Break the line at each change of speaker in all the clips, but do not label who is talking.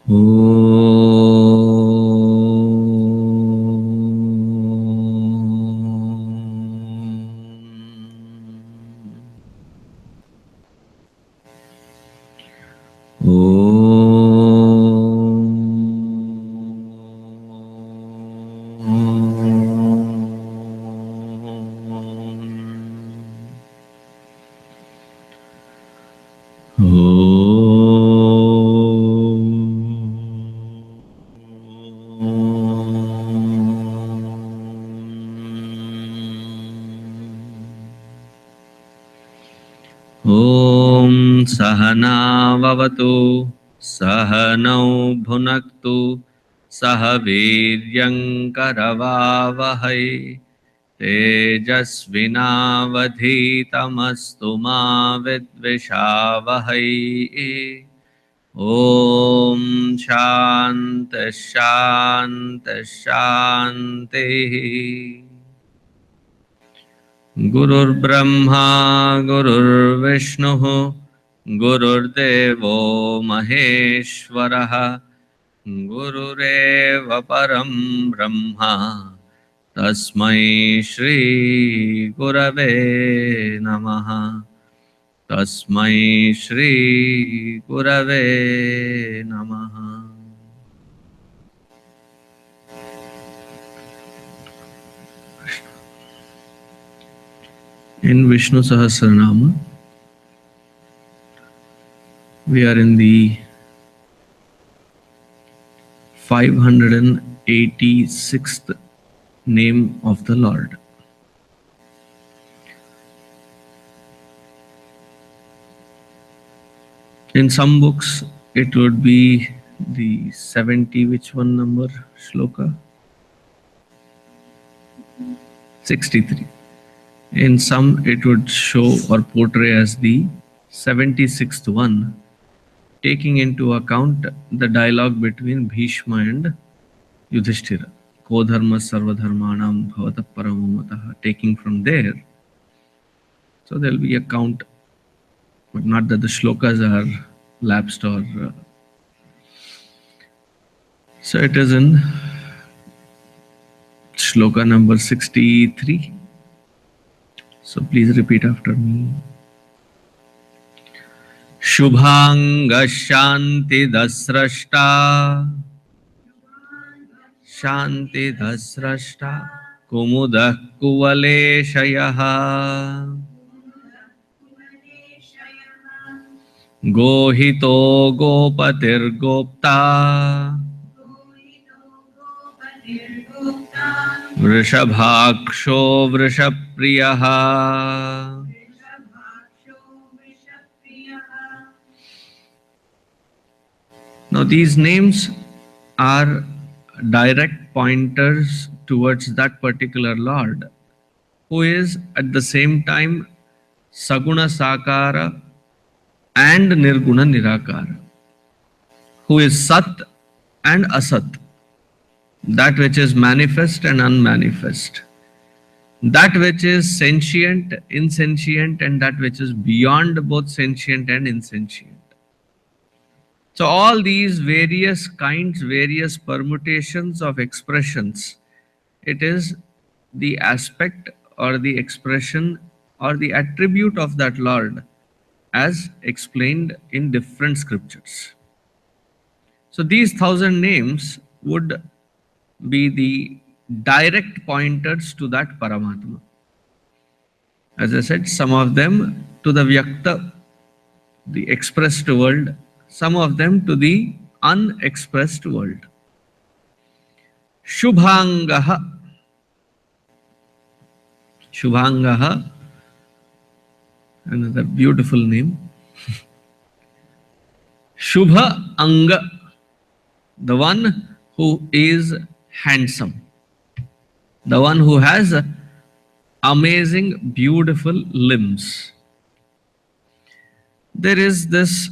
Om Sahana Vavatu Sahanau Bhunaktu Sahaviryam Karavavahai Tejasvinavadhitamastu ma vidvishavahai. Om Shanti Shanti Shanti. Gurur Brahma Gurur Vishnu Gurur Devo Maheshwaraha Gurureva Param Brahma Tasmai Shri Gurave Namaha. Tasmai Shri Gurave Namaha. In Vishnu Sahasranamam, we are in the 586th name of the Lord. In some books, it would be the 70, which one number, shloka? 63. In some, it would show or portray as the 76th one, taking into account the dialogue between Bhishma and Yudhishthira. Ko dharma sarva dharmanam bhavata paramamataha. Taking from there. So there will be a count, but not that the shlokas are lapsed or. So it is in shloka number 63. So please repeat after me. Shubhanga Shanti Dasrashta Shanti Dasrashta Kumudah Kuvaleshayaha Gohito Gopatir Gopta Vrishabhaksho Vrishapriyaha. Now these names are direct pointers towards that particular Lord, who is at the same time Saguna Sakara and Nirguna Nirakara, who is Sat and Asat, that which is manifest and unmanifest, that which is sentient, insentient, and that which is beyond both sentient and insentient. So all these various kinds, various permutations of expressions, it is the aspect or the expression or the attribute of that Lord as explained in different scriptures. So these 1,000 names would be the direct pointers to that Paramatma. As I said, some of them to the Vyakta, the expressed world, some of them to the unexpressed world. Shubhangaha. Shubhangaha, another beautiful name. Shubha Anga, the one who is handsome, the one who has amazing, beautiful limbs. There is this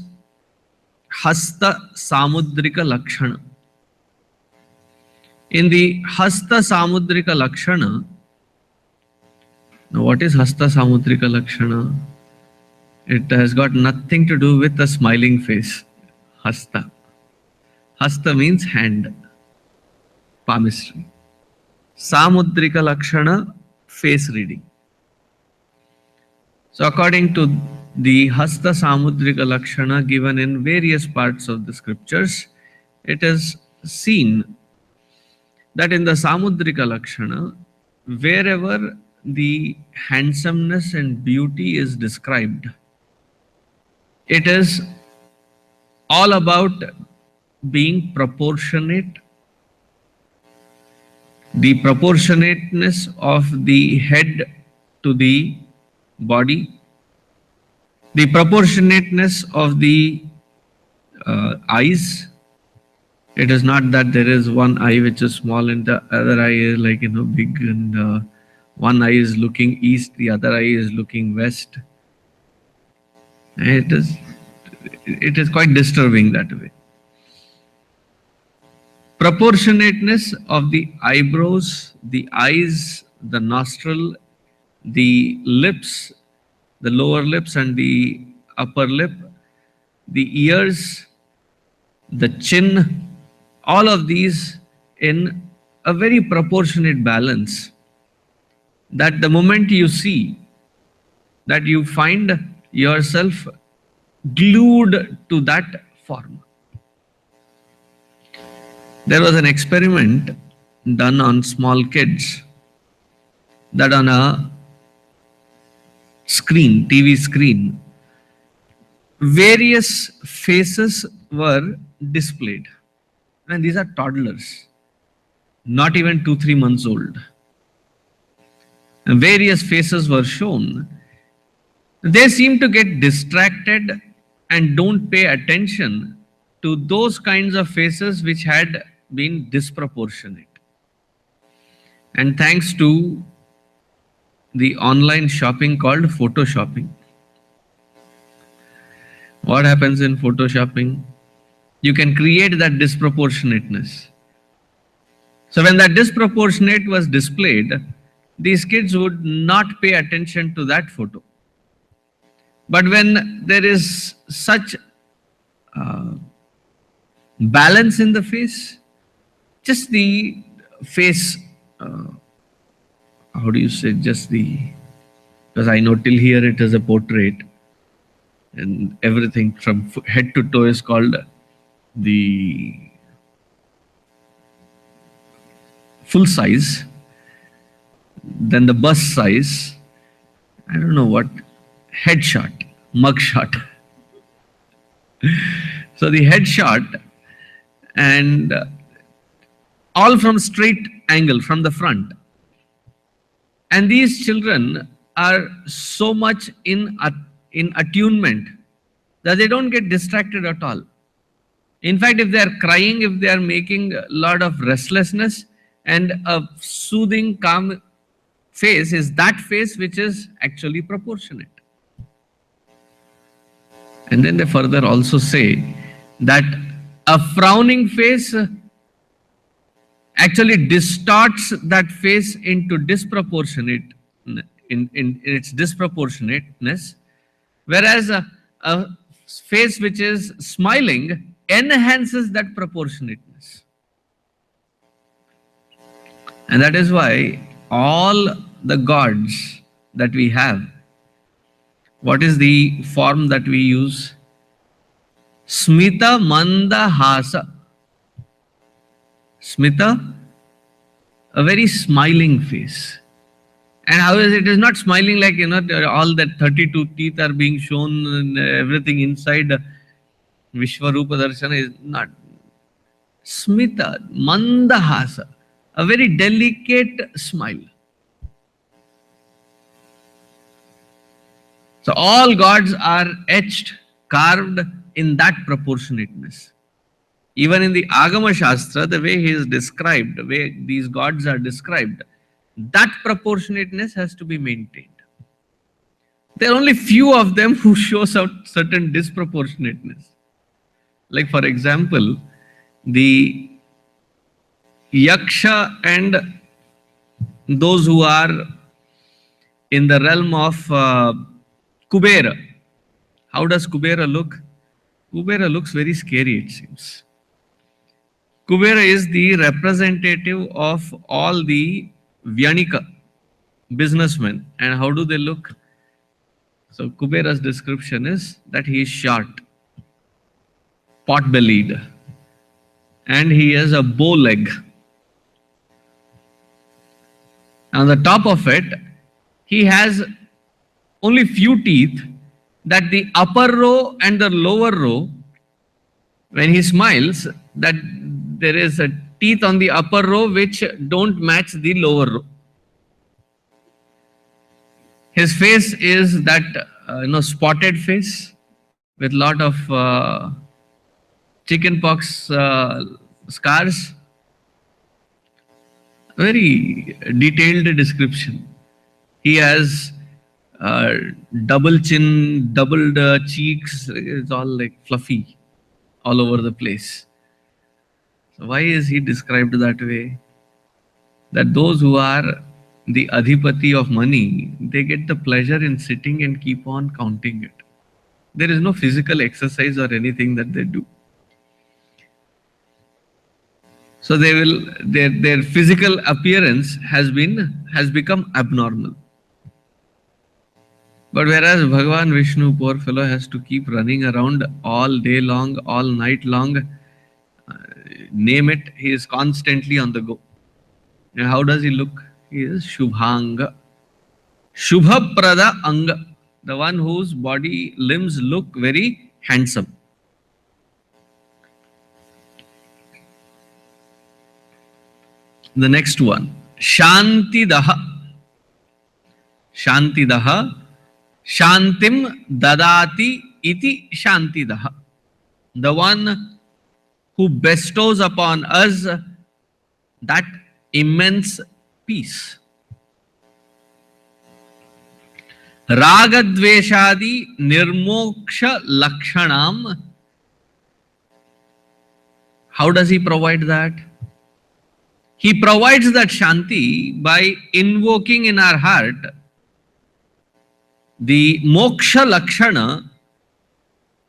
Hasta Samudrika Lakshana. In the Hasta Samudrika Lakshana, now what is Hasta Samudrika Lakshana? It has got nothing to do with a smiling face. Hasta. Hasta means hand, palmistry. Samudrika Lakshana, face reading. So according to the Hasta Samudrika Lakshana given in various parts of the scriptures, it is seen that in the Samudrika Lakshana, wherever the handsomeness and beauty is described, it is all about being proportionate, the proportionateness of the head to the body, the proportionateness of the eyes. It is not that there is one eye which is small and the other eye is like, big, and one eye is looking east, the other eye is looking west. It is quite disturbing that way. Proportionateness of the eyebrows, the eyes, the nostril, the lips, the lower lips and the upper lip, the ears, the chin, all of these in a very proportionate balance, that the moment you see, that you find yourself glued to that form. There was an experiment done on small kids, that on a screen, TV screen, various faces were displayed. And these are toddlers, not even 2-3 months old. And various faces were shown. They seem to get distracted and don't pay attention to those kinds of faces which had been disproportionate. And thanks to the online shopping called photoshopping. What happens in photoshopping? You can create that disproportionateness. So when that disproportionate was displayed, these kids would not pay attention to that photo. But when there is such balance in the face, just the face, how do you say, just the, because I know till here it is a portrait and everything from head to toe is called the full size, then the bust size, I don't know what, headshot, mugshot. So the headshot, and all from straight angle from the front. And these children are so much in attunement that they don't get distracted at all. In fact, if they are crying, if they are making a lot of restlessness, and a soothing, calm face is that face which is actually proportionate. And then they further also say that a frowning face actually distorts that face into disproportionate, in its disproportionateness, whereas a face which is smiling enhances that proportionateness. And that is why all the gods that we have, what is the form that we use? Smita Manda Hasa. Smita, a very smiling face. And how is it? It is not smiling like, all that 32 teeth are being shown and everything inside Vishwarupa Darshana is not. Smita, Mandahasa, a very delicate smile. So all gods are etched, carved in that proportionateness. Even in the Agama Shastra, the way he is described, the way these gods are described, that proportionateness has to be maintained. There are only few of them who show certain disproportionateness. Like for example, the Yaksha and those who are in the realm of Kubera. How does Kubera look? Kubera looks very scary, it seems. Kubera is the representative of all the Vyanika businessmen. And how do they look? So Kubera's description is that he is short, pot-bellied, and he has a bow leg. On the top of it, he has only few teeth, that the upper row and the lower row, when he smiles, that there is a teeth on the upper row which don't match the lower row. His face is that spotted face with lot of chickenpox scars. Very detailed description. He has double chin, doubled cheeks. It's all like fluffy all over the place. So why is he described that way? That those who are the adhipati of money, they get the pleasure in sitting and keep on counting it. There is no physical exercise or anything that they do. So their physical appearance has become abnormal. But whereas Bhagavan Vishnu, poor fellow, has to keep running around all day long, all night long, name it, he is constantly on the go. And how does he look? He is Shubhanga. Shubha Prada Anga, the one whose body limbs look very handsome. The next one, Shantidaha. Shantidaha, Shantim Dadati Iti Shantidaha. The one who bestows upon us that immense peace. Ragadveshadi Nirmoksha Lakshanam. How does he provide that? He provides that Shanti by invoking in our heart the Moksha Lakshana,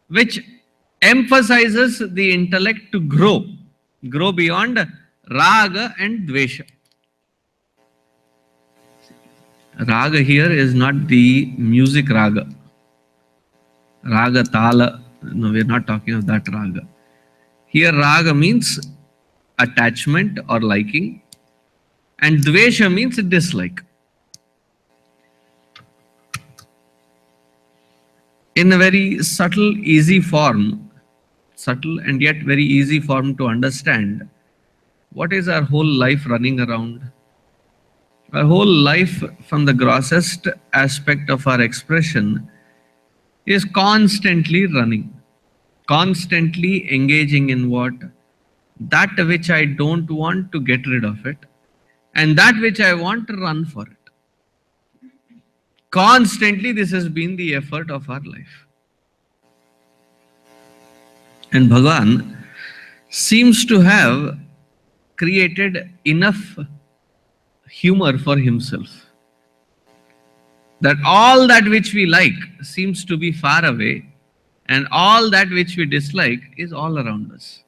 which emphasizes the intellect to grow beyond Raga and Dvesha. Raga here is not the music Raga. Raga Tala, no, we are not talking of that Raga. Here Raga means attachment or liking, and Dvesha means dislike. In a very subtle, easy form, subtle and yet very easy form to understand, what is our whole life running around? Our whole life, from the grossest aspect of our expression, is constantly running, constantly engaging in what? That which I don't want, to get rid of it, and that which I want, to run for it. Constantly this has been the effort of our life. And Bhagavan seems to have created enough humor for himself, that all that which we like seems to be far away, and all that which we dislike is all around us.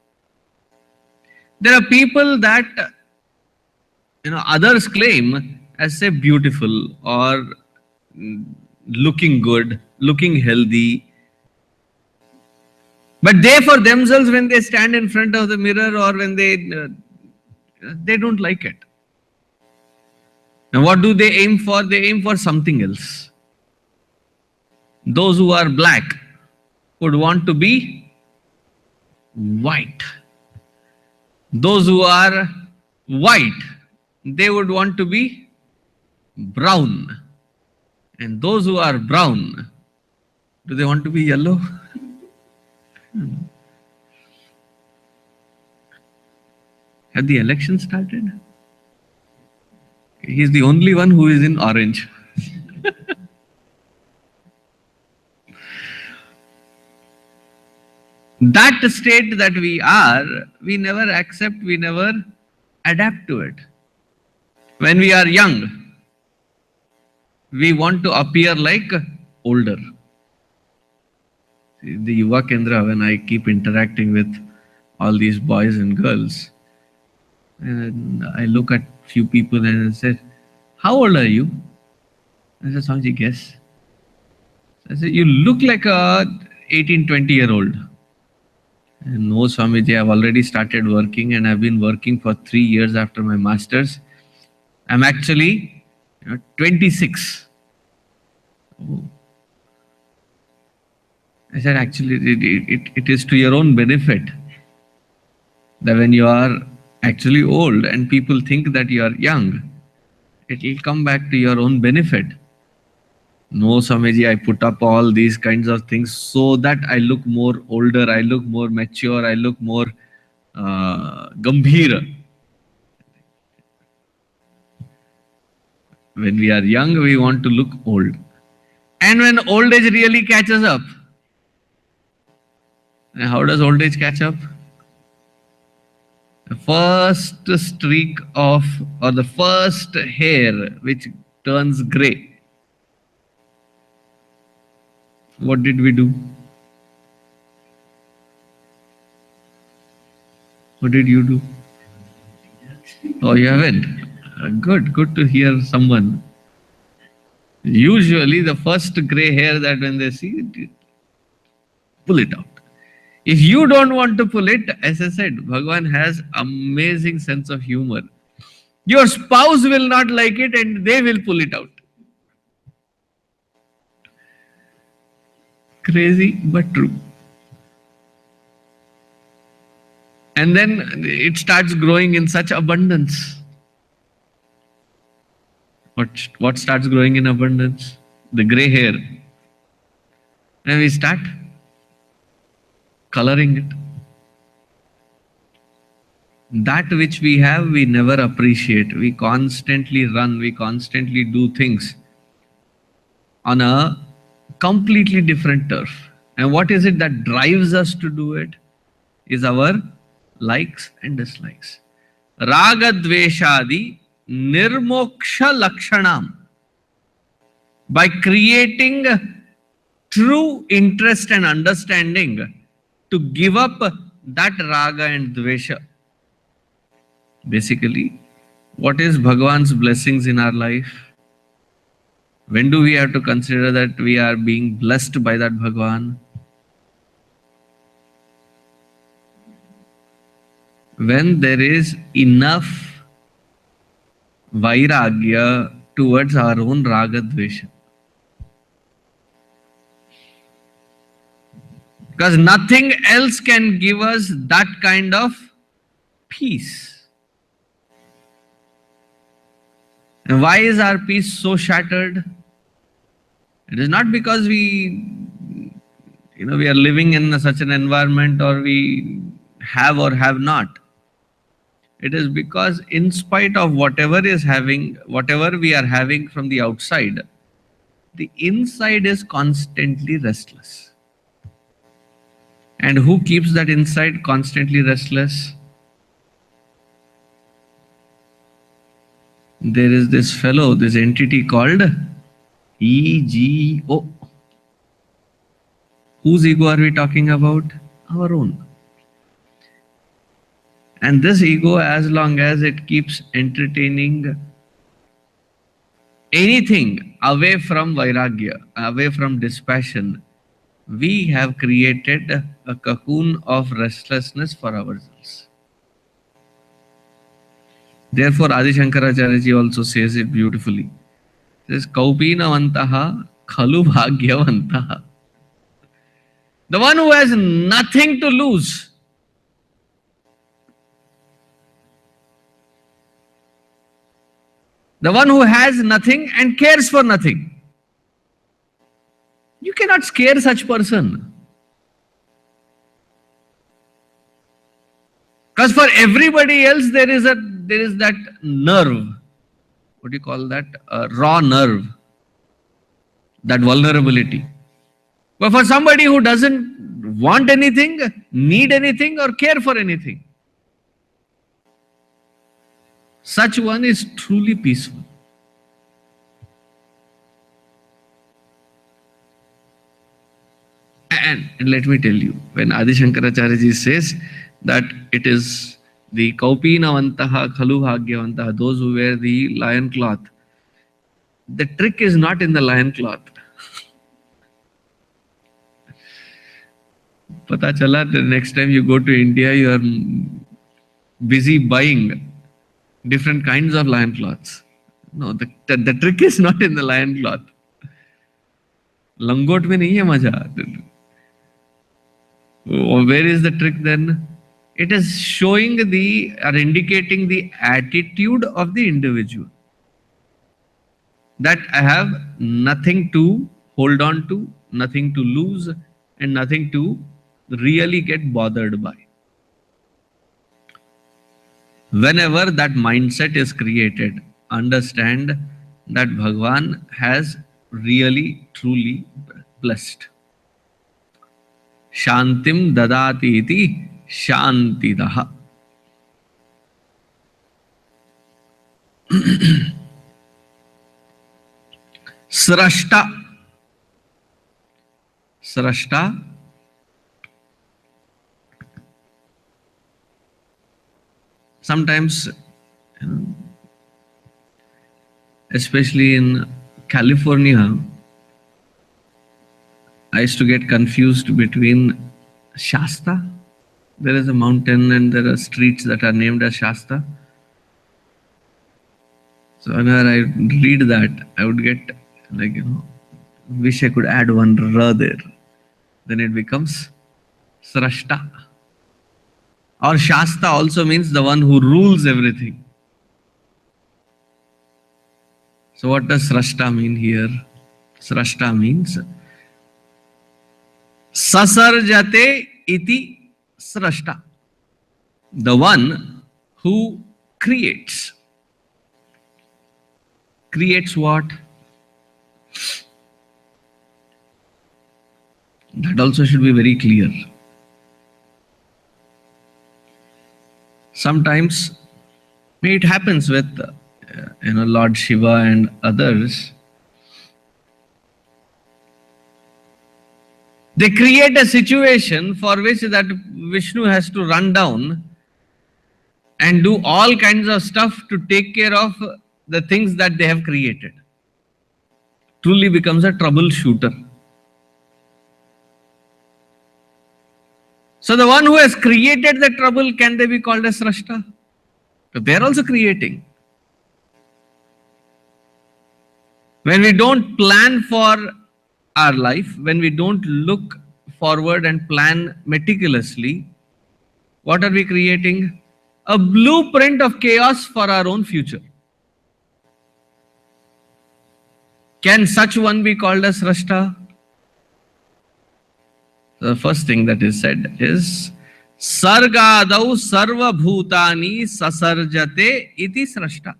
There are people that others claim as, say, beautiful or looking good, looking healthy, but they for themselves, when they stand in front of the mirror or when they don't like it. And what do they aim for? They aim for something else. Those who are black would want to be white. Those who are white, they would want to be brown. And those who are brown, do they want to be yellow? Have the election started? He's the only one who is in orange. That state that we are, we never accept, we never adapt to it. When we are young, we want to appear like older. The Yuva Kendra, when I keep interacting with all these boys and girls, And I look at few people and I said, "How old are you?" I said, "Swamiji, guess." I said, "You look like a 18, 20-year old." And no, Swamiji, I've already started working and I've been working for 3 years after my master's. I'm actually 26. Oh. I said, actually, it is to your own benefit that when you are actually old and people think that you are young, it will come back to your own benefit. No, Swamiji, I put up all these kinds of things so that I look more older, I look more mature, I look more gambhir. When we are young, we want to look old. And when old age really catches up, and how does old age catch up? The first streak of, or the first hair which turns grey. What did we do? What did you do? Oh, you haven't? Good to hear someone. Usually, the first grey hair that when they see it, pull it out. If you don't want to pull it, as I said, Bhagwan has amazing sense of humor. Your spouse will not like it and they will pull it out. Crazy, but true. And then it starts growing in such abundance. What starts growing in abundance? The gray hair. And we start coloring it. That which we have, we never appreciate. We constantly run, we constantly do things on a completely different turf. And what is it that drives us to do it? Is our likes and dislikes. Raga dveshadi nirmoksha lakshanam. By creating true interest and understanding to give up that raga and dvesha. Basically, what is Bhagwan's blessings in our life? When do we have to consider that we are being blessed by that Bhagwan? When there is enough vairagya towards our own raga dvesha. Because nothing else can give us that kind of peace. And why is our peace so shattered? It is not because we are living in such an environment or we have or have not. It is because in spite of whatever we are having from the outside, the inside is constantly restless. And who keeps that inside constantly restless? There is this fellow, this entity called ego. Whose ego are we talking about? Our own. And this ego, as long as it keeps entertaining anything away from vairagya, away from dispassion, we have created a cocoon of restlessness for ourselves. Therefore, Adi Shankaracharya ji also says it beautifully. He says, Kaupinavantaha khalu bhagyavantaha. The one who has nothing to lose. The one who has nothing and cares for nothing. You cannot scare such person. Because for everybody else there is that nerve. What do you call that? A raw nerve. That vulnerability. But for somebody who doesn't want anything, need anything, or care for anything, such one is truly peaceful. And let me tell you, when Adi Shankaracharya ji says that it is The Kaupinavantaha Khalu Bhagyavantaha, those who wear the lion cloth. The trick is not in the lion cloth. Pata chala, the next time you go to India, you are busy buying different kinds of lion cloths. No, the trick is not in the lion cloth. Langot में नहीं है मजा. Where is the trick then? It is showing or indicating the attitude of the individual. That I have nothing to hold on to, nothing to lose, and nothing to really get bothered by. Whenever that mindset is created, understand that Bhagwan has really, truly blessed. Shantim dadati iti shantidaha. Srashta. Srashta. Sometimes, especially in California, I used to get confused between Shasta. There is a mountain and there are streets that are named as Shasta. So whenever I read that, I would get wish I could add one ra there. Then it becomes Srashta. Or Shasta also means the one who rules everything. So what does Srashta mean here? Srashta means Sasarjate iti Srashta. The one who creates. Creates what? That also should be very clear. Sometimes it happens with Lord Shiva and others. They create a situation for which that Vishnu has to run down and do all kinds of stuff to take care of the things that they have created. Truly becomes a troubleshooter. So the one who has created the trouble, can they be called as Srashta? So they are also creating. When we don't plan for our life, when we don't look forward and plan meticulously, what are we creating? A blueprint of chaos for our own future. Can such one be called as Srashta? The first thing that is said is Sargadau sarva bhutani sasarjate iti Srashta.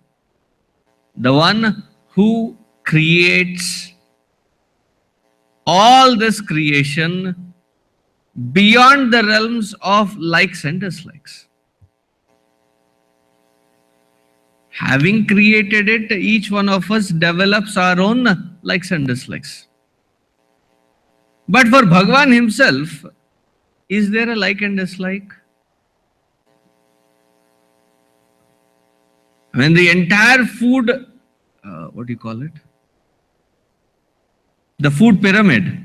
The one who creates all this creation beyond the realms of likes and dislikes. Having created it, each one of us develops our own likes and dislikes. But for Bhagwan himself, is there a like and dislike? When the entire food, what do you call it? The food pyramid.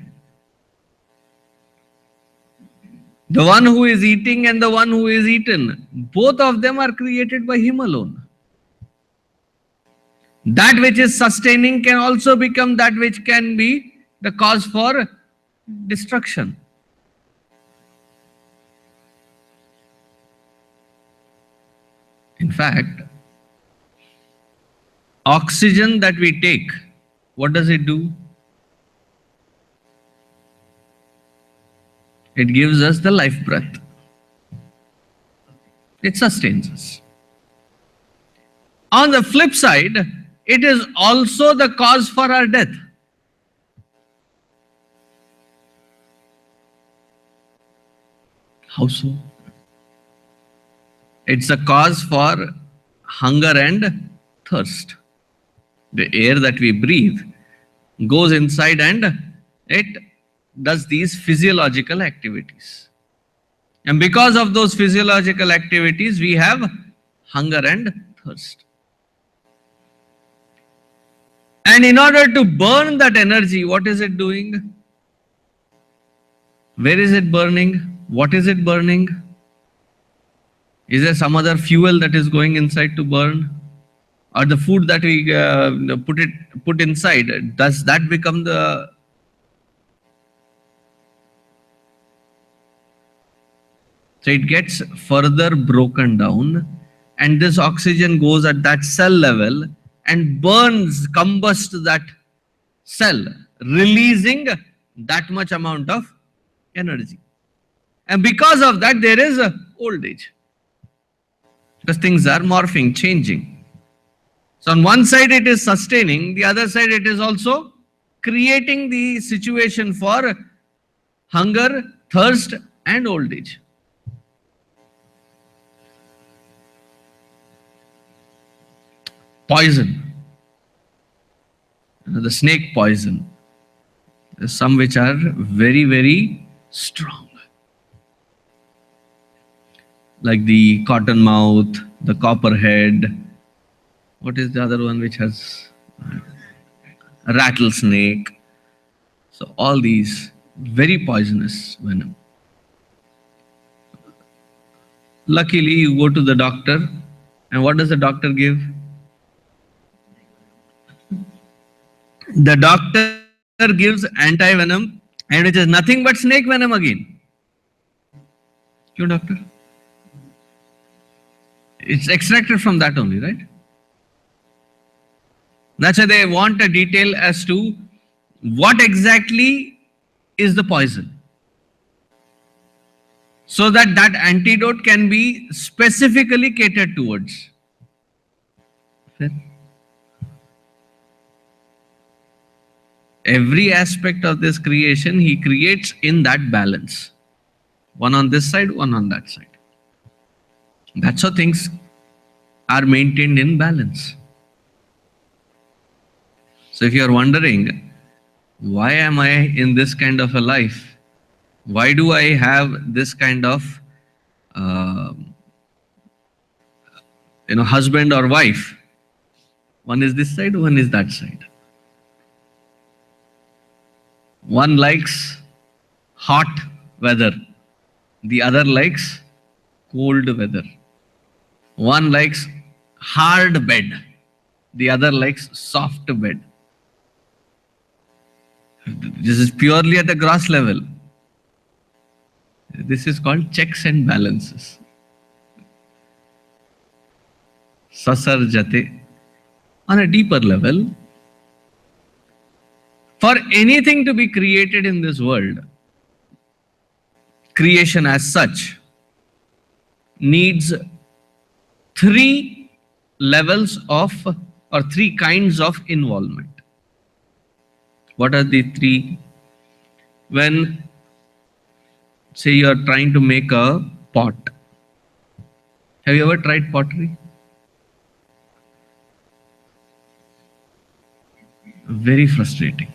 The one who is eating and the one who is eaten, both of them are created by him alone. That which is sustaining can also become that which can be the cause for destruction. In fact, oxygen that we take, what does it do? It gives us the life breath. It sustains us. On the flip side, it is also the cause for our death. How so? It's a cause for hunger and thirst. The air that we breathe goes inside and it does these physiological activities. And because of those physiological activities, we have hunger and thirst. And in order to burn that energy, what is it doing? Where is it burning? What is it burning? Is there some other fuel that is going inside to burn? Or the food that we put inside, does that become the... So it gets further broken down, and this oxygen goes at that cell level and burns, combusts that cell, releasing that much amount of energy. And because of that, there is a old age. Because things are morphing, changing. So on one side it is sustaining, the other side it is also creating the situation for hunger, thirst and old age. Poison. The snake poison. There's some which are very, very strong. Like the cottonmouth, the copperhead. What is the other one which has a rattlesnake? So all these very poisonous venom. Luckily, you go to the doctor, and what does the doctor give? The doctor gives anti-venom, and which is nothing but snake venom again. Your doctor? It's extracted from that only, right? That's why they want a detail as to what exactly is the poison, so that that antidote can be specifically catered towards. Fair? Every aspect of this creation, he creates in that balance. One on this side, one on that side. That's how things are maintained in balance. So if you are wondering, why am I in this kind of a life? Why do I have this kind of husband or wife? One is this side, one is that side. One likes hot weather, the other likes cold weather. One likes hard bed, the other likes soft bed. This is purely at the gross level. This is called checks and balances. Sasarjate. On a deeper level, for anything to be created in this world, creation as such needs three levels of, or three kinds of involvement. What are the three? When, say, you are trying to make a pot. Have you ever tried pottery? Very frustrating.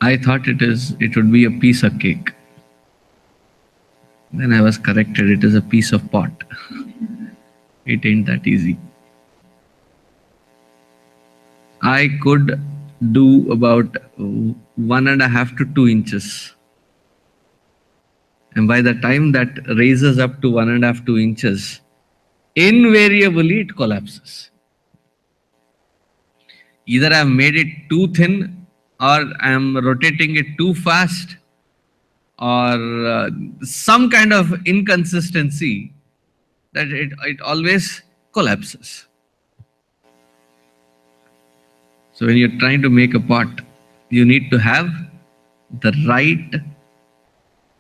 I thought it would be a piece of cake. Then I was corrected, it is a piece of pot. It ain't that easy. I could do about 1.5 to 2 inches. And by the time that raises up to 1.5 to 2 inches, invariably it collapses. Either I've made it too thin, or I'm rotating it too fast, or some kind of inconsistency that it always collapses. So when you're trying to make a pot, you need to have the right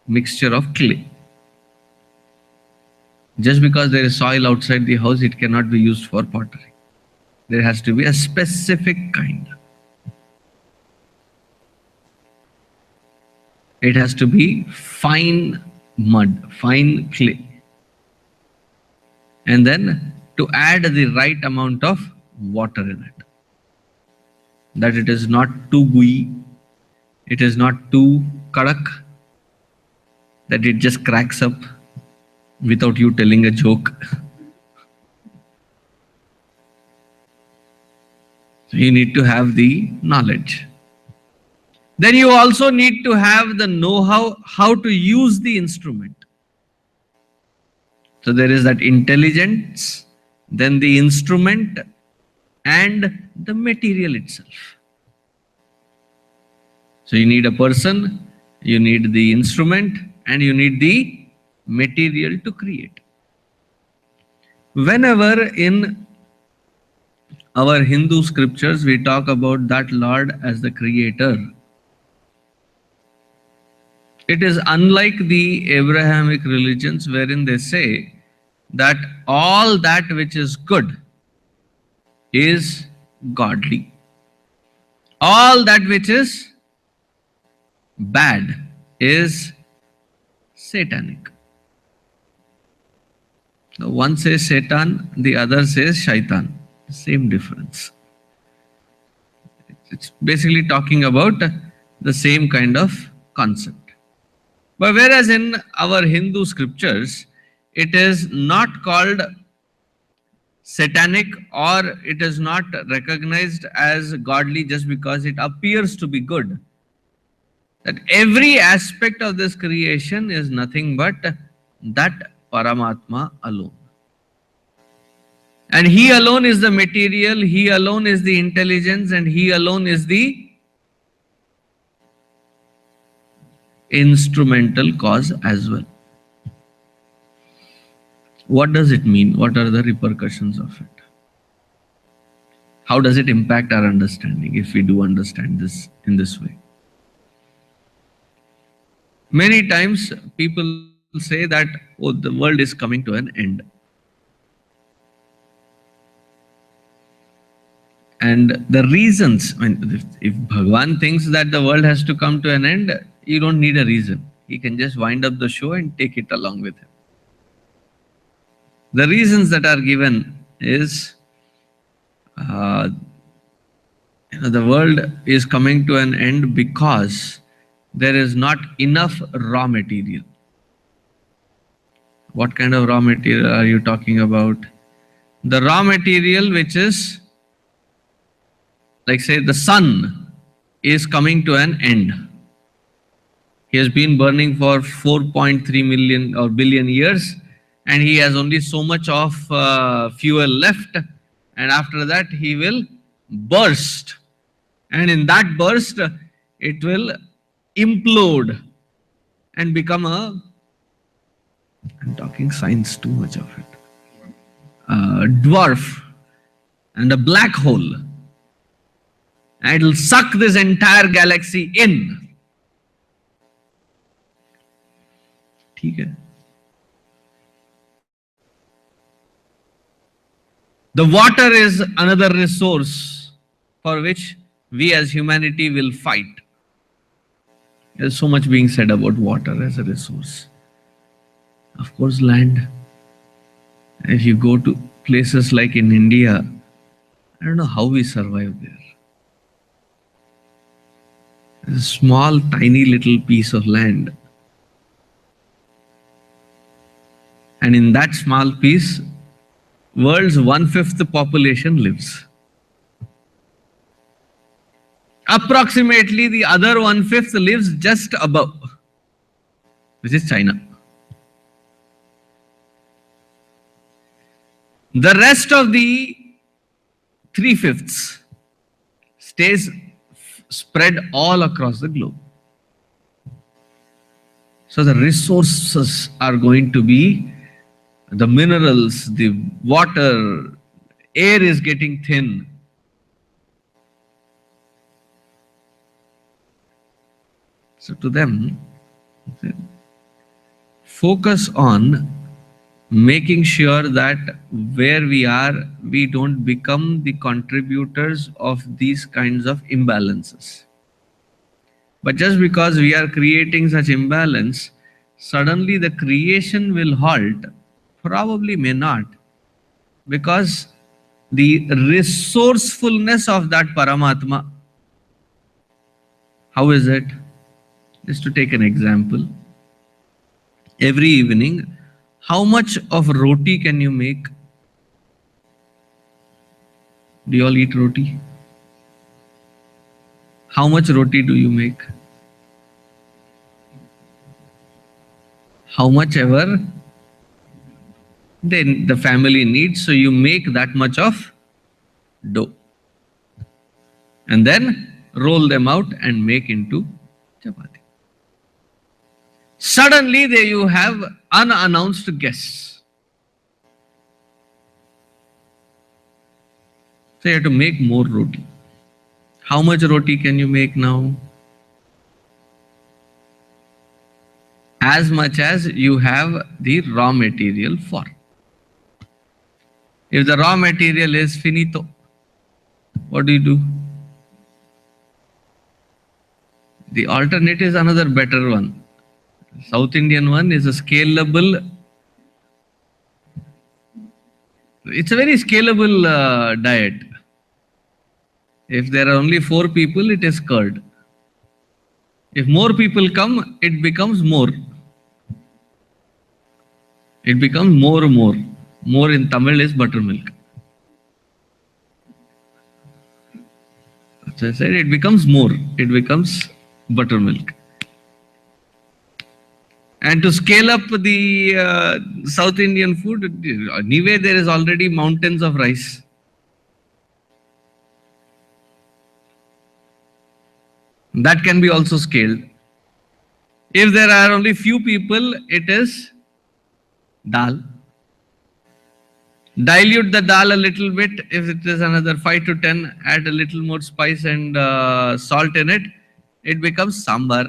mixture of clay. Just because there is soil outside the house, it cannot be used for pottery. There has to be a specific kind. It has to be fine mud, fine clay. And then to add the right amount of water in it. That it is not too gooey, it is not too kadak that it just cracks up without you telling a joke. So you need to have the knowledge. Then you also need to have the know-how how to use the instrument. So there is that intelligence, then the instrument, and the material itself. So you need a person, you need the instrument, and you need the material to create. Whenever in our Hindu scriptures we talk about that Lord as the creator, it is unlike the Abrahamic religions wherein they say that all that which is good is godly. All that which is bad is satanic. So one says Satan, the other says Shaitan. Same difference. It's basically talking about the same kind of concept. But whereas in our Hindu scriptures, it is not called satanic or it is not recognized as godly just because it appears to be good. That every aspect of this creation is nothing but that Paramatma alone. And He alone is the material, He alone is the intelligence, and He alone is the instrumental cause as well. What does it mean? What are the repercussions of it? How does it impact our understanding if we do understand this in this way? Many times people say that, oh, the world is coming to an end. And the reasons, I mean, if Bhagwan thinks that the world has to come to an end, you don't need a reason. He can just wind up the show and take it along with him. The reasons that are given is the world is coming to an end because there is not enough raw material. What kind of raw material are you talking about? The raw material which is, like say, the sun is coming to an end. He has been burning for 4.3 million or billion years, and he has only so much of fuel left, and after that he will burst, and in that burst it will implode and become a, I'm talking science too much of it, a dwarf and a black hole, and it will suck this entire galaxy in. ठीक है. The water is another resource for which we as humanity will fight. There's so much being said about water as a resource. Of course, land. If you go to places like in India, I don't know how we survive there. There's a small, tiny little piece of land. And in that small piece, world's 1/5 population lives. Approximately the other 1/5 lives just above, which is China. The rest of the 3/5 stays spread all across the globe. So the resources are going to be the minerals, the water, air is getting thin. So to them, focus on making sure that where we are, we don't become the contributors of these kinds of imbalances. But just because we are creating such imbalance, suddenly the creation will halt. Probably may not, because the resourcefulness of that Paramatma, how is it? Just to take an example, every evening, how much of roti can you make? Do you all eat roti? How much roti do you make? How much ever then the family needs, so you make that much of dough and then roll them out and make into chapati. Suddenly there you have unannounced guests. So you have to make more roti. How much roti can you make now? As much as you have the raw material for. If the raw material is finito, what do? The alternate is another better one. South Indian one is a scalable. It's a very scalable diet. If there are only 4 people, it is curd. If more people come, it becomes more. It becomes more. More in Tamil is buttermilk. So I said it becomes more. It becomes buttermilk. And to scale up the South Indian food, anyway there is already mountains of rice. That can be also scaled. If there are only few people, it is dal. Dilute the dal a little bit. If it is another 5 to 10, add a little more spice and salt in it. It becomes sambar.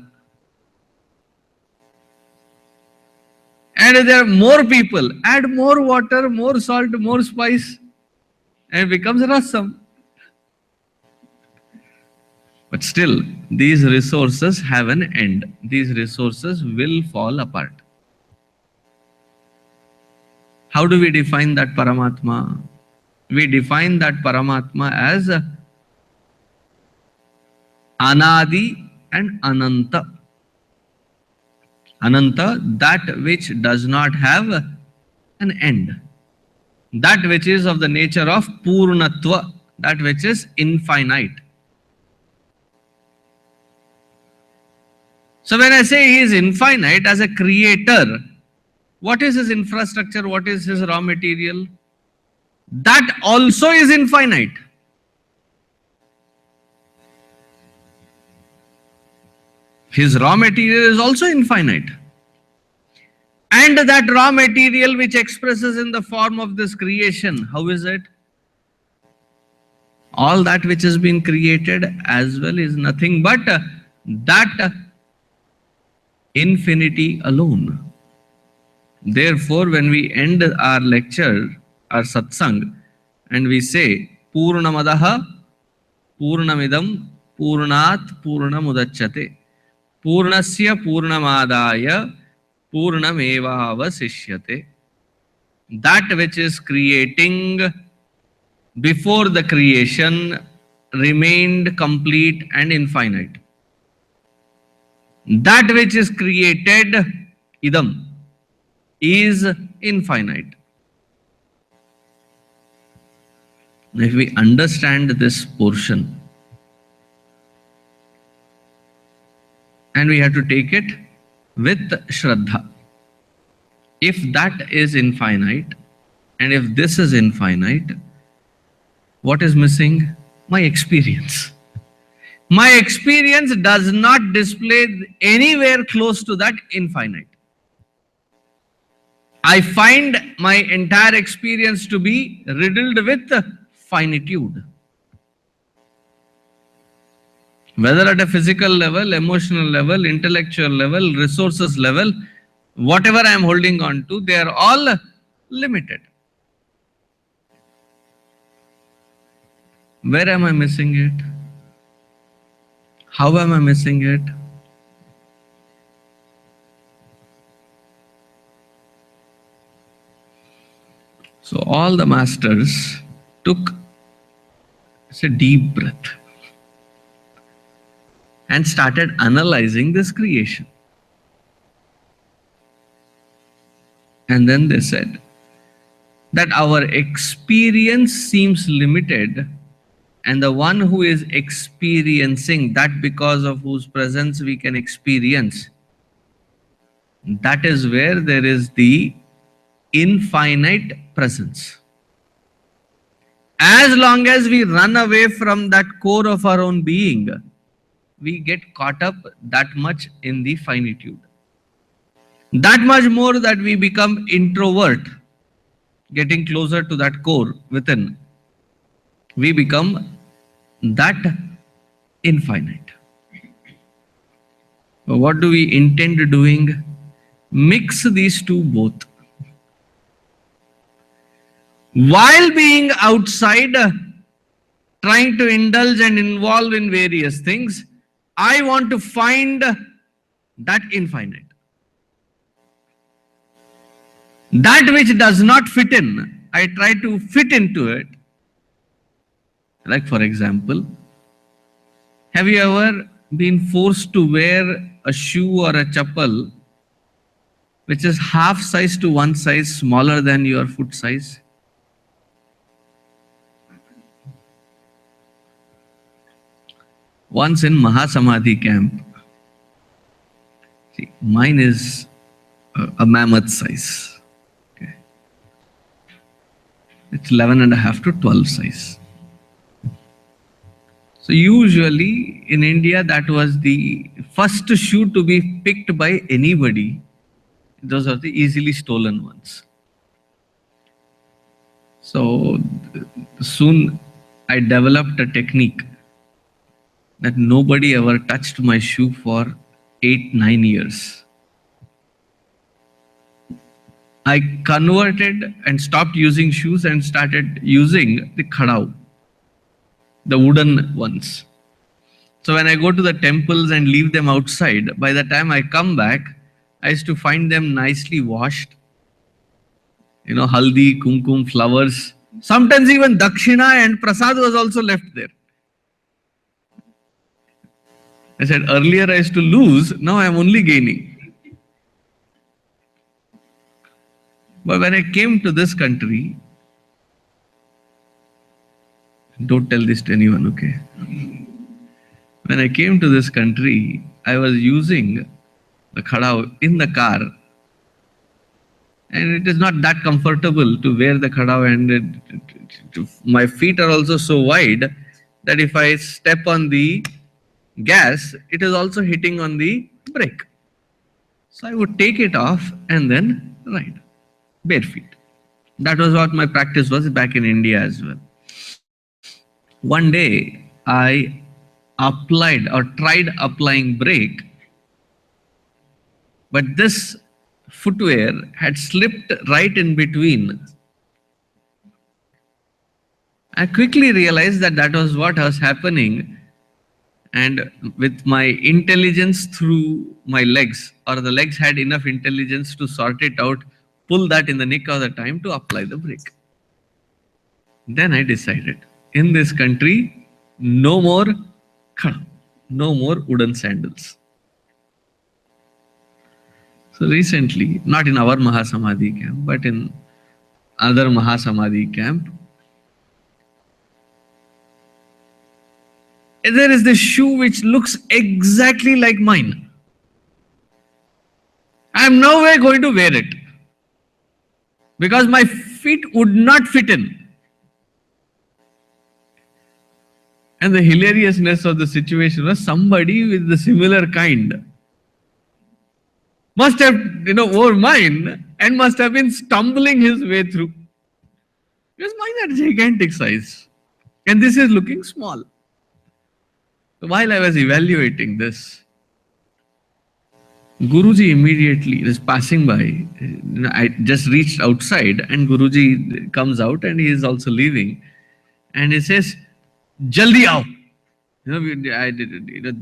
And if there are more people, add more water, more salt, more spice, and it becomes rasam. But still, these resources have an end. These resources will fall apart. How do we define that Paramatma? We define that Paramatma as Anadi and Ananta. Ananta, that which does not have an end. That which is of the nature of Purnatva, that which is infinite. So when I say he is infinite as a creator, what is his infrastructure? What is his raw material? That also is infinite. His raw material is also infinite. And that raw material which expresses in the form of this creation, how is it? All that which has been created as well is nothing but that infinity alone. Therefore, when we end our lecture, our satsang, and we say Purnamadaha, Purnamidam, Purnat, Purnamudachyate, Purnasya Purnamadaya, Purnameva Avasishyate. That which is creating before the creation remained complete and infinite. That which is created, idam, is infinite. If we understand this portion, and we have to take it with Shraddha. If that is infinite, and if this is infinite, what is missing? My experience. My experience does not display anywhere close to that infinite. I find my entire experience to be riddled with finitude. Whether at a physical level, emotional level, intellectual level, resources level, whatever I am holding on to, they are all limited. Where am I missing it? How am I missing it? So all the masters took a deep breath and started analyzing this creation. And then they said that our experience seems limited, and the one who is experiencing that, because of whose presence we can experience, that is where there is the infinite presence. As long as we run away from that core of our own being, we get caught up that much in the finitude. That much more that we become introvert, getting closer to that core within. We become that infinite. What do we intend doing? Mix these two both. While being outside, trying to indulge and involve in various things, I want to find that infinite. That which does not fit in, I try to fit into it. Like, for example, have you ever been forced to wear a shoe or a chappal which is half size to one size smaller than your foot size? Once in Mahasamadhi camp, see, mine is a mammoth size. Okay. It's 11.5 to 12 size. So usually in India, that was the first shoe to be picked by anybody. Those are the easily stolen ones. So soon I developed a technique that nobody ever touched my shoe for 8-9 years. I converted and stopped using shoes and started using the khadao, the wooden ones. So when I go to the temples and leave them outside, by the time I come back, I used to find them nicely washed. You know, haldi, kumkum, flowers. Sometimes even dakshina and prasad was also left there. I said, earlier I used to lose, now I am only gaining. But when I came to this country, don't tell this to anyone, okay? When I came to this country, I was using the khadao in the car. And it is not that comfortable to wear the khadao, and my feet are also so wide that if I step on the gas, it is also hitting on the brake. So I would take it off and then ride, bare feet. That was what my practice was back in India as well. One day, I applied or tried applying brake, but this footwear had slipped right in between. I quickly realized that that was what was happening, and with my intelligence through my legs, or the legs had enough intelligence to sort it out, pull that in the nick of the time to apply the brake. Then I decided, in this country, no more khada, no more wooden sandals. So recently, not in our Mahasamadhi camp, but in other Mahasamadhi camp, there is this shoe which looks exactly like mine. I am nowhere going to wear it because my feet would not fit in. And the hilariousness of the situation was somebody with the similar kind must have, wore mine and must have been stumbling his way through. Because mine are gigantic size. And this is looking small. So while I was evaluating this, Guruji immediately is passing by. I just reached outside and Guruji comes out and he is also leaving. And he says, Jaldi aao.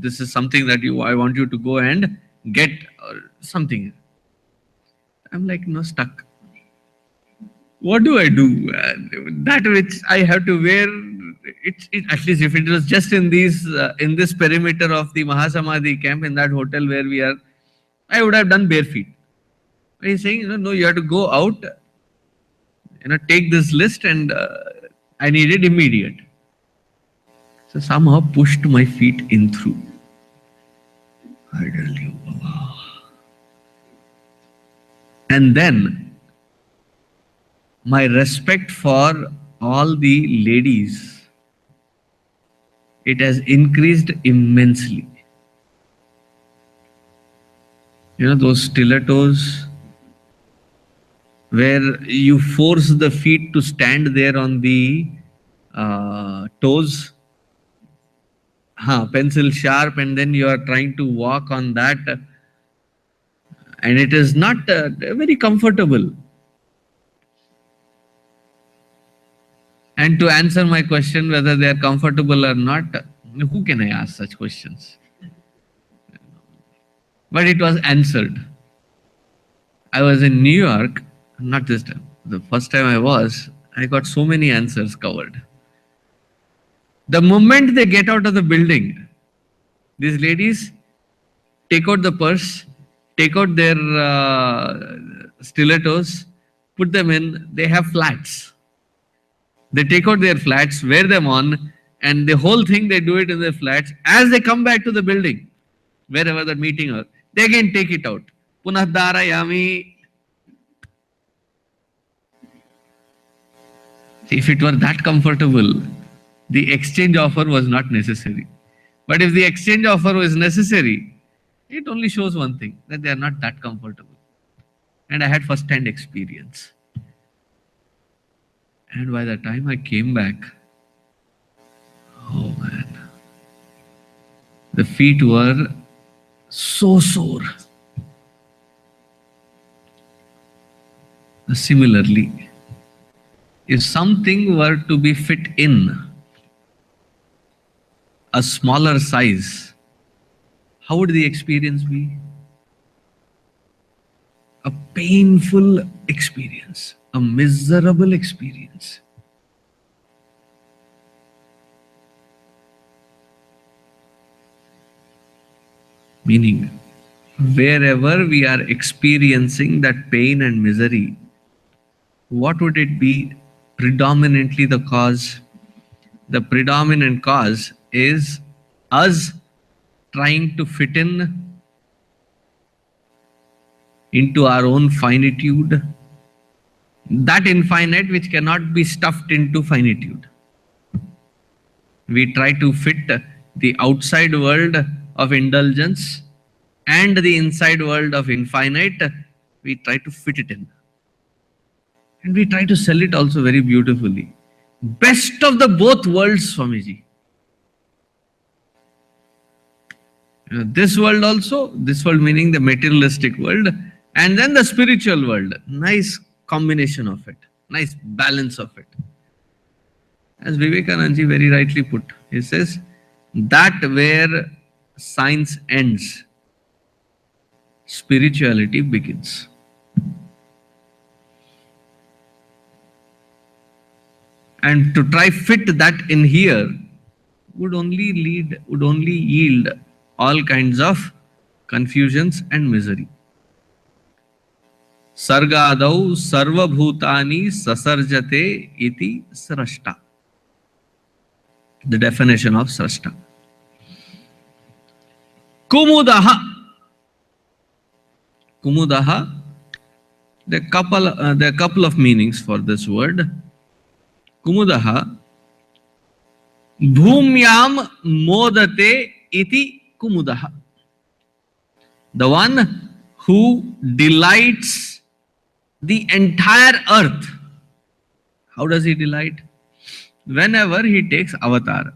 This is something that I want you to go and get or something. I'm like, stuck. What do I do? That which I have to wear at least if it was just in these in this perimeter of the Mahasamadhi camp in that hotel where we are, I would have done bare feet. But he's saying, no, you have to go out, take this list, and I need it immediate. So somehow pushed my feet in through. I tell you, wow. And then my respect for all the ladies, it has increased immensely. Those stilettos where you force the feet to stand there on the toes, pencil sharp, and then you are trying to walk on that, and it is not very comfortable. And to answer my question whether they are comfortable or not, who can I ask such questions? But it was answered. I was in New York, not this time. The first time I got so many answers covered. The moment they get out of the building, these ladies take out the purse, take out their stilettos, put them in, they have flats. They take out their flats, wear them on, and the whole thing they do it in their flats. As they come back to the building, wherever the meeting is, they again take it out. Punah dharayami. If it were that comfortable, the exchange offer was not necessary. But if the exchange offer was necessary, it only shows one thing, that they are not that comfortable. And I had first-hand experience. And by the time I came back, oh man, the feet were so sore. Similarly, if something were to be fit in a smaller size, how would the experience be? A painful experience, a miserable experience. Meaning, wherever we are experiencing that pain and misery, what would it be? Predominantly the cause. The predominant cause is us trying to fit into our own finitude, that infinite which cannot be stuffed into finitude. We try to fit the outside world of indulgence and the inside world of infinite, we try to fit it in. And we try to sell it also very beautifully. Best of the both worlds, Swamiji. This world also, this world meaning the materialistic world, and then the spiritual world. Nice combination of it, nice balance of it. As Vivekananda very rightly put, he says, that where science ends, spirituality begins. And to try fit that in here would only yield all kinds of confusions and misery. Sargadau sarva bhutani sasarjate iti srashta. The definition of srashta. Kumudaha. Kumudaha. There are a couple of meanings for this word. Kumudaha. Bhumyam modate iti kumudaha. The one who delights the entire earth. How does he delight? Whenever he takes avatar,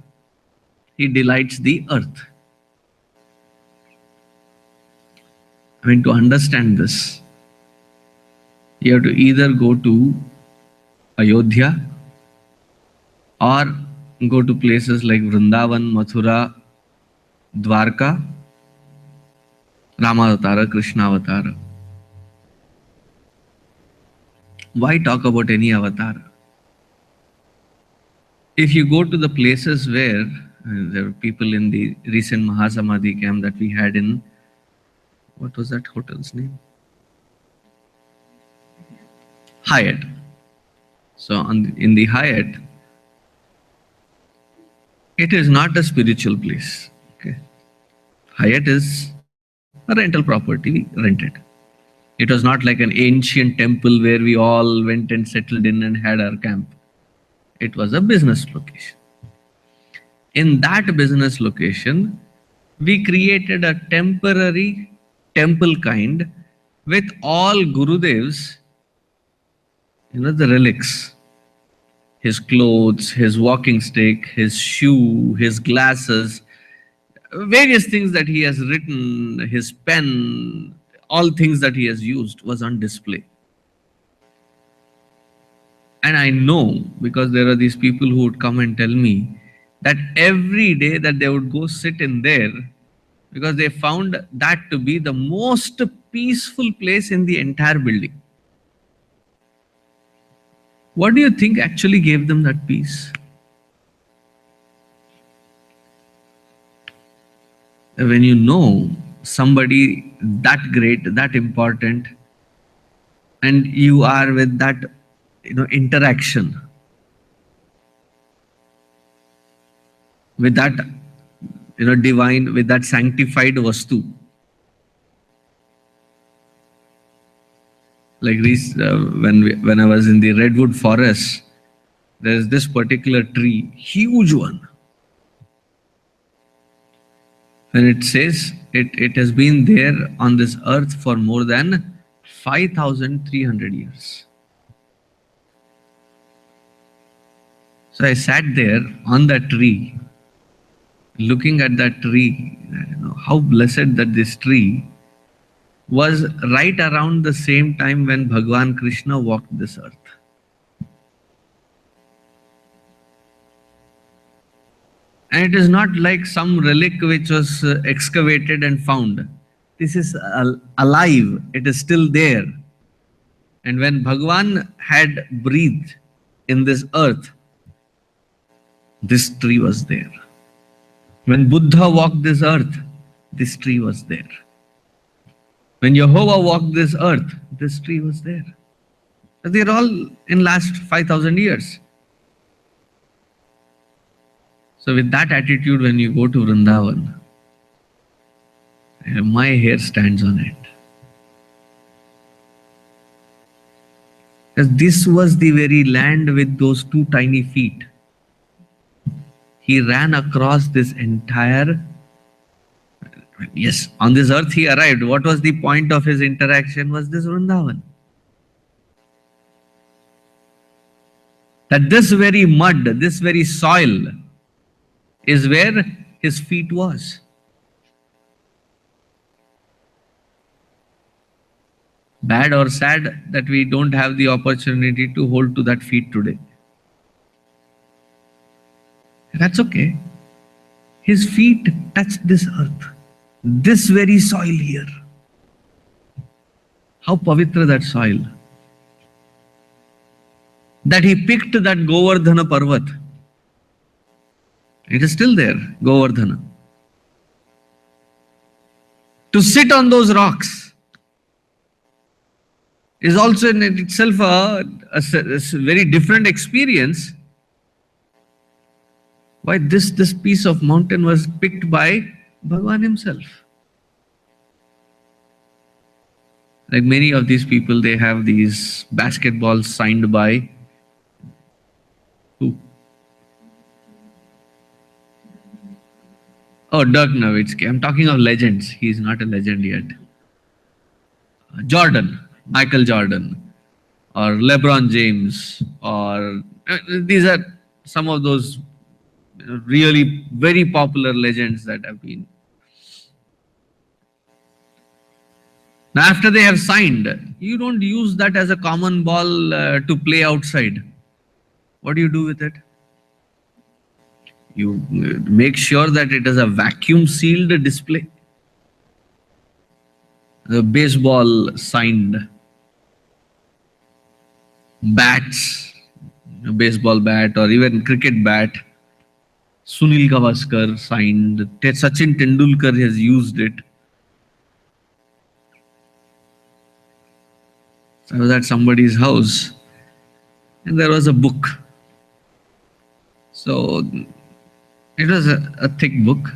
he delights the earth. I mean, to understand this, you have to either go to Ayodhya or go to places like Vrindavan, Mathura, Dwarka, Ramavatara, Krishnavatara. Why talk about any avatar? If you go to the places where there were people in the recent Mahasamadhi camp that we had in, what was that hotel's name? Hyatt. So in the Hyatt, it is not a spiritual place. Okay. Hyatt is a rental property, we rented. It was not like an ancient temple where we all went and settled in and had our camp. It was a business location. In that business location, we created a temporary temple kind with all Gurudev's, the relics, his clothes, his walking stick, his shoe, his glasses, various things that he has written, his pen, all things that he has used was on display. And I know, because there are these people who would come and tell me that every day that they would go sit in there, because they found that to be the most peaceful place in the entire building. What do you think actually gave them that peace? When you know somebody that great, that important, and you are with that interaction, with that divine, with that sanctified vastu. Like when I was in the redwood forest, there's this particular tree, huge one, and it says it has been there on this earth for more than 5,300 years. So I sat there on that tree, looking at that tree, how blessed that this tree was right around the same time when Bhagwan Krishna walked this earth. And it is not like some relic which was excavated and found. This is alive, it is still there. And when Bhagwan had breathed in this earth, this tree was there. When Buddha walked this earth, this tree was there. When Jehovah walked this earth, this tree was there. They're all in last 5,000 years. So with that attitude, when you go to Vrindavan, my hair stands on it. Because this was the very land with those two tiny feet. He ran across this entire, yes, on this earth he arrived. What was the point of his interaction? Was this Vrindavan. That this very mud, this very soil is where his feet was. Bad or sad that we don't have the opportunity to hold to that feet today. That's okay. His feet touched this earth, this very soil here. How pavitra that soil. That he picked that Govardhana Parvat. It is still there, Govardhana. To sit on those rocks is also in itself a very different experience. Why this piece of mountain was picked by Bhagwan himself. Like many of these people, they have these basketballs signed by who? Oh, Dirk Nowitzki. I'm talking of legends. He's not a legend yet. Jordan, Michael Jordan, or LeBron James, or these are some of those really very popular legends that have been. Now, after they have signed, you don't use that as a common ball to play outside. What do you do with it? You make sure that it is a vacuum sealed display. The baseball signed, bats, a baseball bat or even cricket bat. Sunil Gavaskar signed. Sachin Tendulkar has used it. So I was at somebody's house and there was a book. So it was a thick book.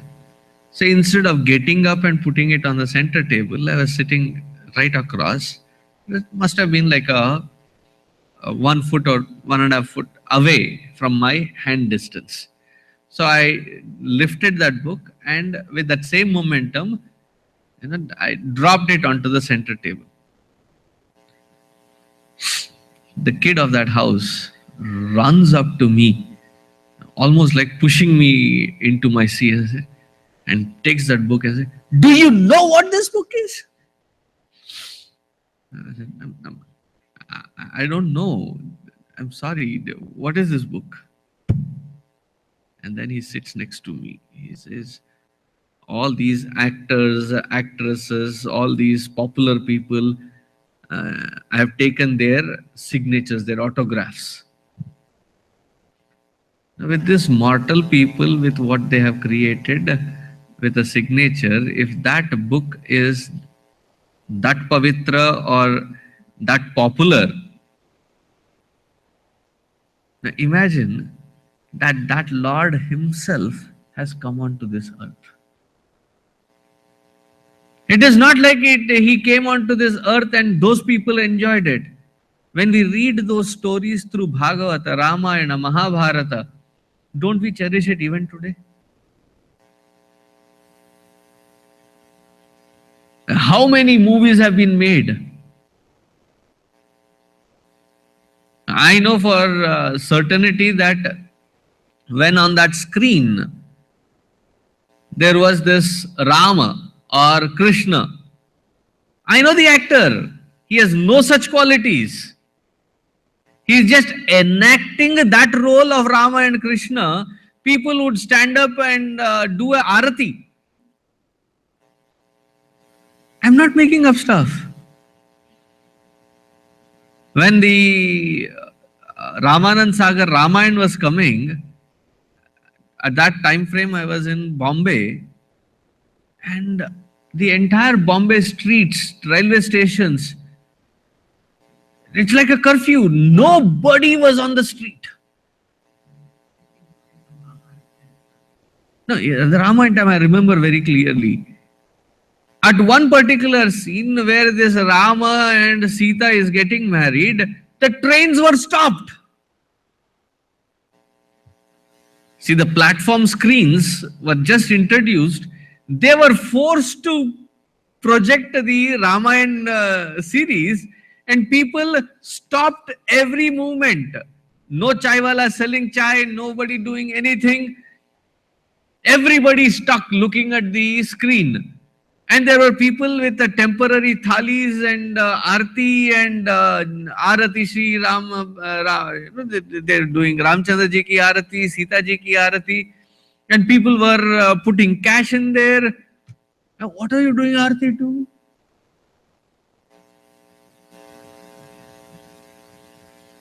So instead of getting up and putting it on the center table, I was sitting right across. It must have been like a 1 foot or 1.5 foot away from my hand distance. So I lifted that book and with that same momentum, I dropped it onto the center table. The kid of that house runs up to me, almost like pushing me into my seat and takes that book and says, "Do you know what this book is?" I said, I don't know. I'm sorry. What is this book?" And then he sits next to me. He says, "All these actors, actresses, all these popular people, I have taken their signatures, their autographs. With this mortal people, with what they have created, with a signature, if that book is that pavitra or that popular, now imagine that Lord himself has come onto this earth. It is not like he came onto this earth and those people enjoyed it. When we read those stories through Bhagavata, Ramayana, Mahabharata, don't we cherish it even today? How many movies have been made? I know for certainty that when on that screen there was this Rama or Krishna, I know the actor. He has no such qualities. He is just enacting that role of Rama and Krishna. People would stand up and do a arati. I'm not making up stuff. When the Ramanand Sagar Ramayana was coming, at that time frame I was in Bombay, and the entire Bombay streets, railway stations, it's like a curfew. Nobody was on the street. No, the Ramayana time I remember very clearly. At one particular scene where this Rama and Sita is getting married, the trains were stopped. See, the platform screens were just introduced. They were forced to project the Ramayana series, and people stopped every movement. No chaiwala selling chai, nobody doing anything. Everybody stuck looking at the screen. And there were people with the temporary thalis and arti and arati Shri Ram. They're doing Ramchandra ji ki arati, Sita ji ki arati, and people were putting cash in there. Now, what are you doing arti to?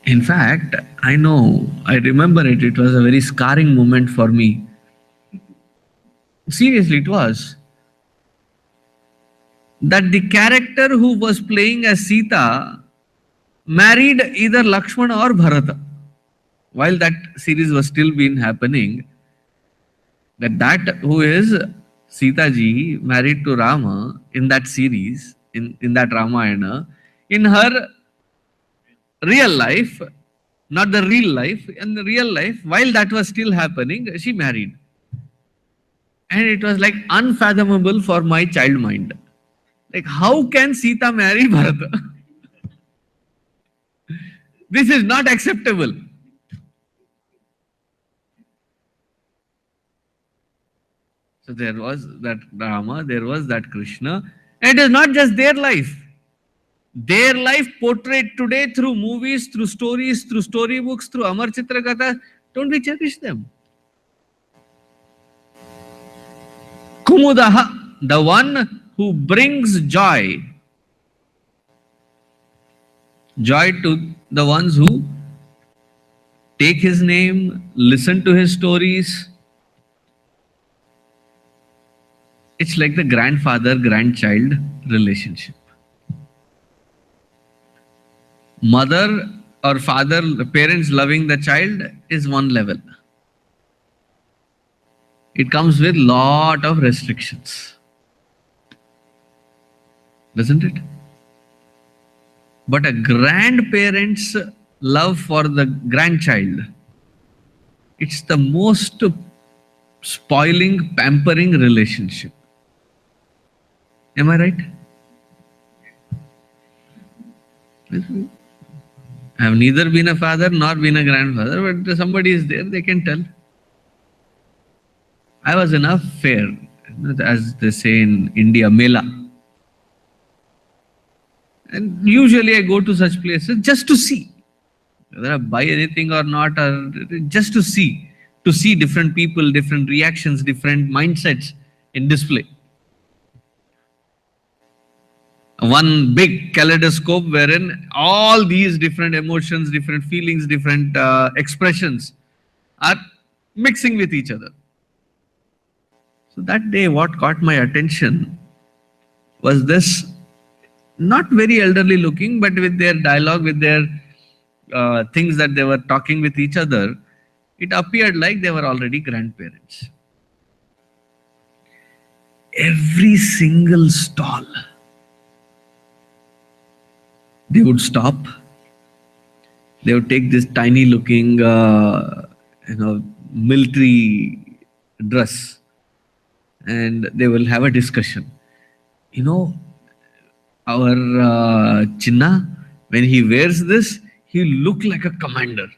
In fact, I remember it. It was a very scarring moment for me. Seriously, it was. That the character who was playing as Sita married either Lakshmana or Bharata. While that series was still been happening, that who is Sita ji married to Rama in that series, in that Ramayana, in her real life, not the real life, in the real life, while that was still happening, she married. And it was like unfathomable for my child mind. Like, how can Sita marry Bharata? This is not acceptable. So there was that Rama, there was that Krishna, and it is not just their life. Their life portrayed today through movies, through stories, through storybooks, through Amar Chitra Katha. Don't we cherish them? Kumudaha, the one who brings joy to the ones who take his name, listen to his stories. It's like the grandfather-grandchild relationship. Mother or father, parents loving the child is one level. It comes with lot of restrictions, doesn't it? But a grandparent's love for the grandchild, it's the most spoiling, pampering relationship. Am I right? I have neither been a father nor been a grandfather, but somebody is there, they can tell. I was in a fair, as they say in India, Mela. And usually I go to such places just to see whether I buy anything or not, or just to see different people, different reactions, different mindsets in display. One big kaleidoscope wherein all these different emotions, different feelings, different expressions are mixing with each other. So that day, what caught my attention was this, not very elderly looking, but with their dialogue, with their things that they were talking with each other, it appeared like they were already grandparents. Every single stall, they would stop. They would take this tiny looking, military dress, and they will have a discussion. Our Chinna, when he wears this, he look like a commander.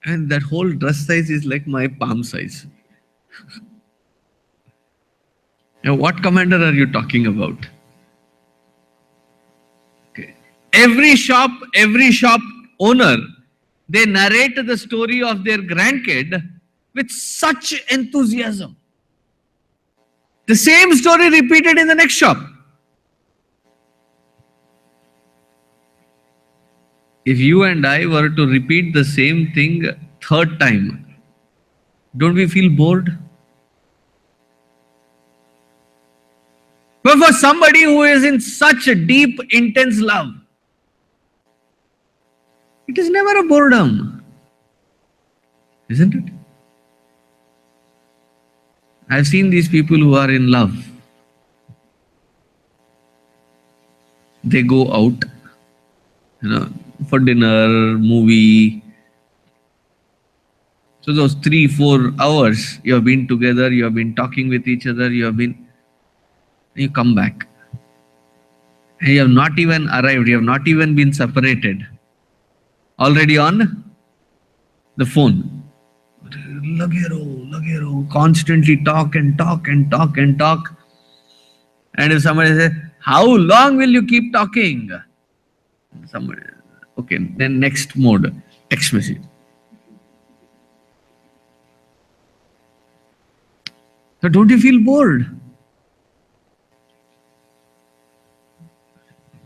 And that whole dress size is like my palm size. Now, what commander are you talking about? Okay. Every shop owner, they narrate the story of their grandkid with such enthusiasm. The same story repeated in the next shop. If you and I were to repeat the same thing third time, don't we feel bored? But for somebody who is in such a deep, intense love, it is never a boredom, isn't it? I've seen these people who are in love. They go out, for dinner, movie. So those 3-4 hours you have been together, you have been talking with each other, you come back. And you have not even arrived, you have not even been separated. Already on the phone. Lagero, constantly talk and talk and talk and talk. And if somebody says, how long will you keep talking? Somebody, okay, then next mode, text message. So don't you feel bored?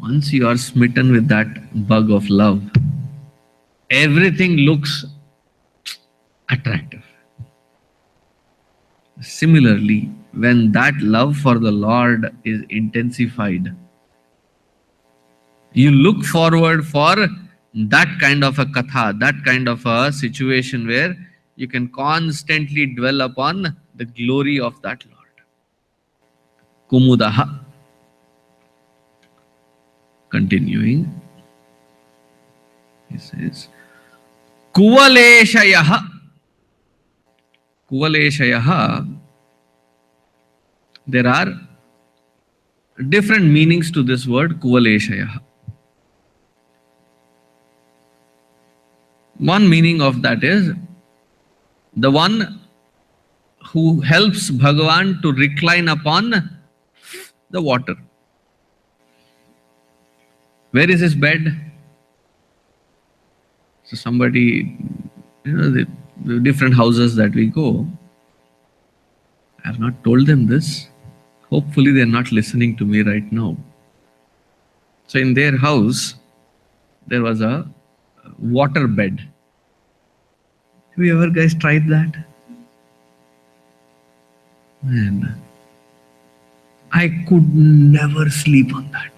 Once you are smitten with that bug of love, everything looks attractive. Similarly, when that love for the Lord is intensified, you look forward for that kind of a katha, that kind of a situation where you can constantly dwell upon the glory of that Lord. Kumudaha. Continuing, he says, Kuvaleshayaha. Kuvaleshayaha. There are different meanings to this word, Kuvaleshayaha. One meaning of that is the one who helps Bhagavan to recline upon the water. Where is his bed? So somebody, the different houses that we go, I have not told them this. Hopefully they are not listening to me right now. So in their house, there was a water bed. Have you ever guys tried that? Man, I could never sleep on that.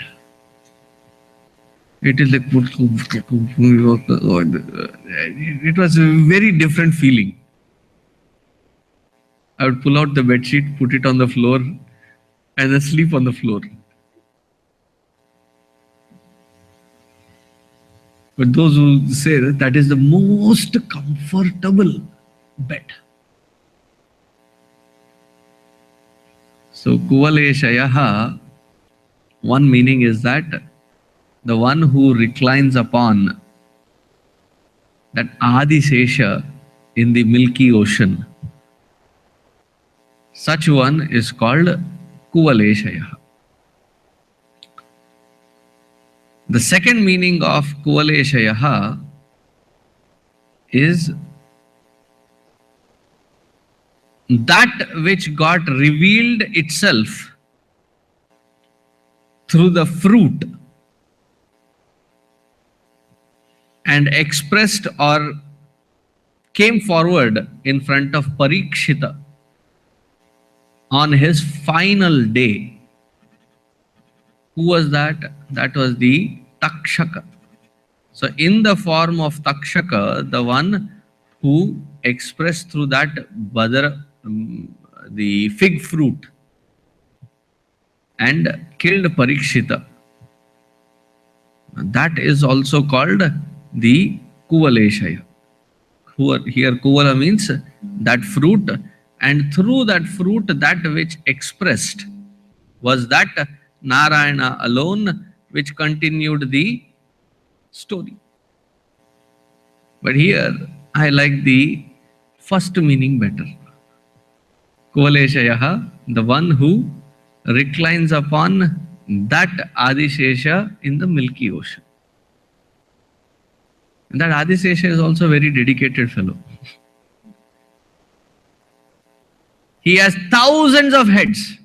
It is like it was a very different feeling. I would pull out the bed sheet, put it on the floor, and then sleep on the floor. But those who say that, that is the most comfortable bed. So Kuvaleshayaha, one meaning is that the one who reclines upon that Adisesha in the Milky Ocean, such one is called Kuvaleshayaha. The second meaning of Kuvaleshayaha is that which got revealed itself through the fruit and expressed or came forward in front of Parikshita on his final day. Who was that? That was the Takshaka. So in the form of Takshaka, the one who expressed through that badar, the fig fruit, and killed Parikshita. That is also called the Kuvaleshaya. Here Kuvala means that fruit, and through that fruit, that which expressed was that Narayana alone, which continued the story. But here I like the first meaning better. Kuvaleshayaha, the one who reclines upon that Adishesha in the Milky Ocean. And that Adishesha is also a very dedicated fellow. He has thousands of heads.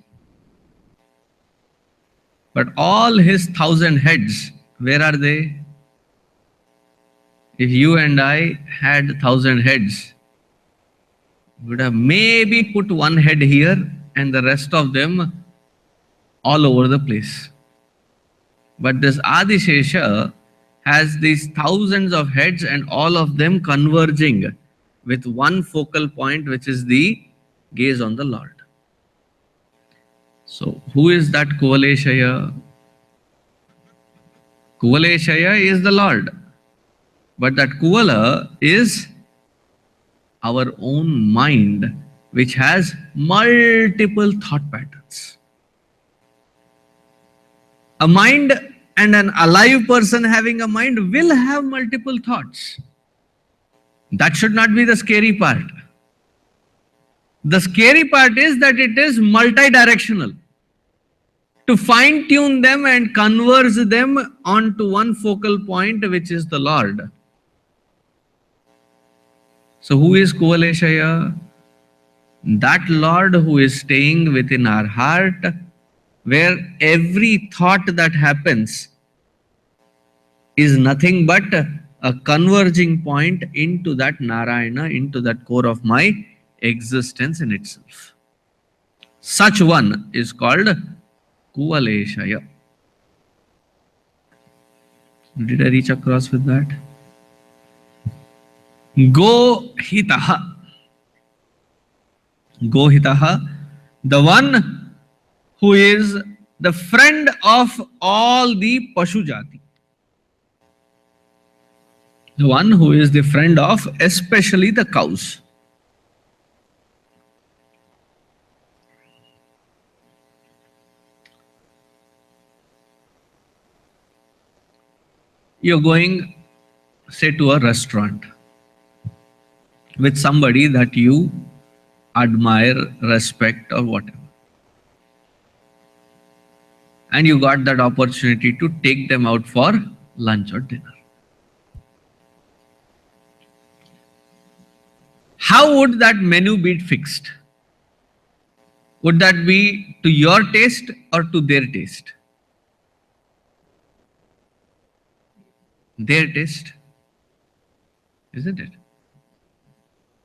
But all his 1,000 heads, where are they? If you and I had 1,000 heads, we would have maybe put one head here and the rest of them all over the place. But this Adishesha has these thousands of heads and all of them converging with one focal point, which is the gaze on the Lord. So who is that Kuvaleshaya? Kuvaleshaya is the Lord. But that Kuvala is our own mind, which has multiple thought patterns. A mind and an alive person having a mind will have multiple thoughts. That should not be the scary part. The scary part is that it is multi-directional. To fine-tune them and converge them onto one focal point, which is the Lord. So who is Kuvaleshaya? That Lord who is staying within our heart, where every thought that happens is nothing but a converging point into that Narayana, into that core of my existence in itself. Such one is called Kuvaleshaya. Did I reach across with that? Gohitaha. Gohitaha, the one who is the friend of all the Pashu Jati. The one who is the friend of especially the cows. You're going, say, to a restaurant with somebody that you admire, respect, or whatever. And you got that opportunity to take them out for lunch or dinner. How would that menu be fixed? Would that be to your taste or to their taste? Their taste, isn't it?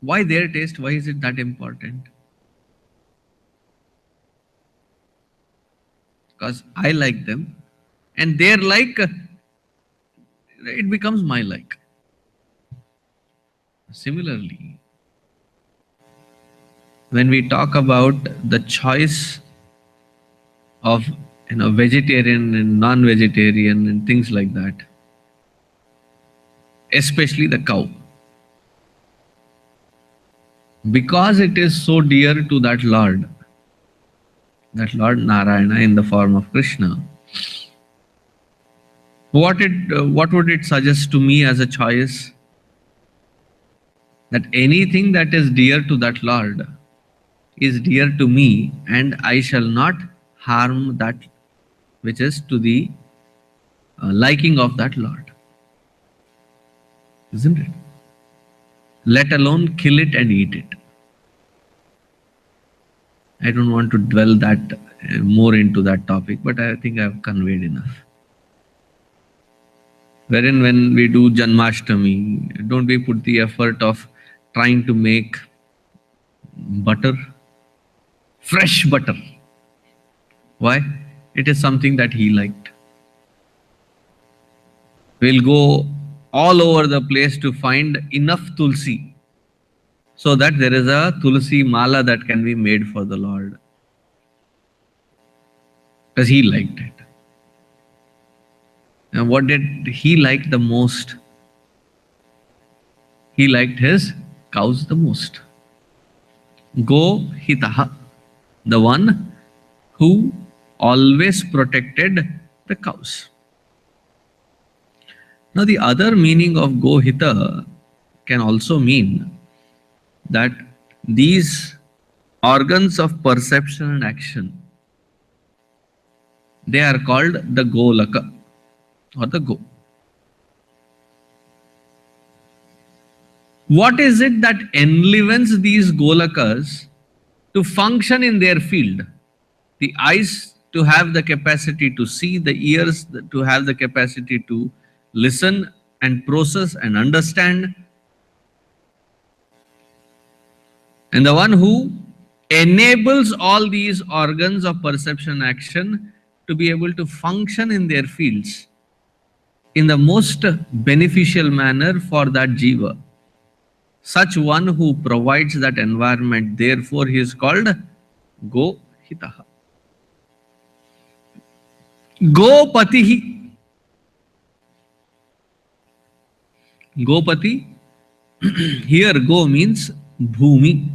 Why their taste? Why is it that important? Because I like them, and their like, it becomes my like. Similarly, when we talk about the choice of vegetarian and non-vegetarian and things like that, especially the cow, because it is so dear to that Lord Narayana in the form of Krishna, what would it suggest to me as a choice? That anything that is dear to that Lord is dear to me, and I shall not harm that which is to the liking of that Lord, isn't it? Let alone kill it and eat it. I don't want to dwell that more into that topic, but I think I've conveyed enough. Wherein when we do Janmashtami, don't we put the effort of trying to make butter, fresh butter? Why? It is something that he liked. We'll go all over the place to find enough tulsi so that there is a tulsi mala that can be made for the Lord. Because he liked it. And what did he like the most? He liked his cows the most. Go hitaha, the one who always protected the cows. Now, the other meaning of go hita can also mean that these organs of perception and action, they are called the golaka or the go. What is it that enlivens these golakas to function in their field? The eyes to have the capacity to see, the ears to have the capacity to listen and process and understand. And the one who enables all these organs of perception action to be able to function in their fields in the most beneficial manner for that jiva. Such one who provides that environment, therefore he is called Go Hitaha. Gopatihi. Gopati, here go means Bhumi.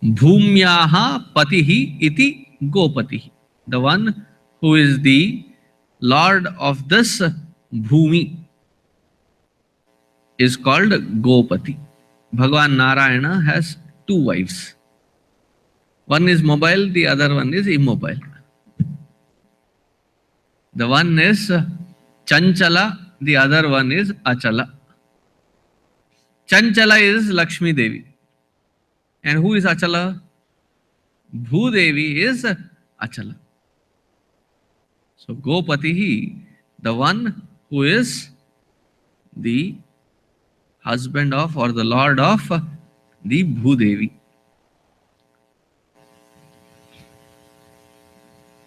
Bhumyaha patihi iti Gopatihi. The one who is the Lord of this Bhumi is called Gopati. Bhagavan Narayana has two wives. One is mobile, the other one is immobile. The one is Chanchala, the other one is Achala. Chanchala is Lakshmi Devi. And who is Achala? Bhudevi is Achala. So Gopatihi, the one who is the husband of or the lord of the Bhudevi.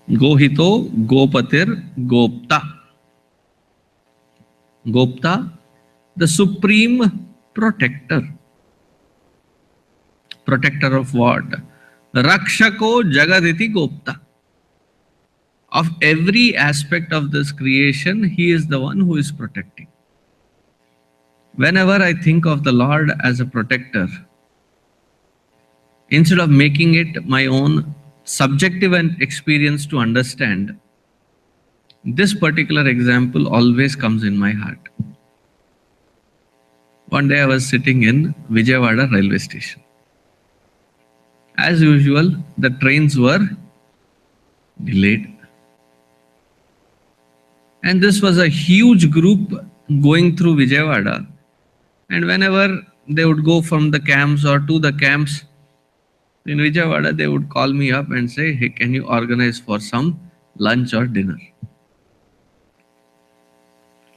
Gohito, Gopatir, Gopta. Gopta, the supreme protector. Protector of what? Rakshako Jagaditi Gopta. Of every aspect of this creation, he is the one who is protecting. Whenever I think of the Lord as a protector, instead of making it my own subjective experience to understand, this particular example always comes in my heart. One day I was sitting in Vijayawada railway station. As usual, the trains were delayed. And this was a huge group going through Vijayawada. And whenever they would go from the camps or to the camps in Vijayawada, they would call me up and say, hey, can you organize for some lunch or dinner?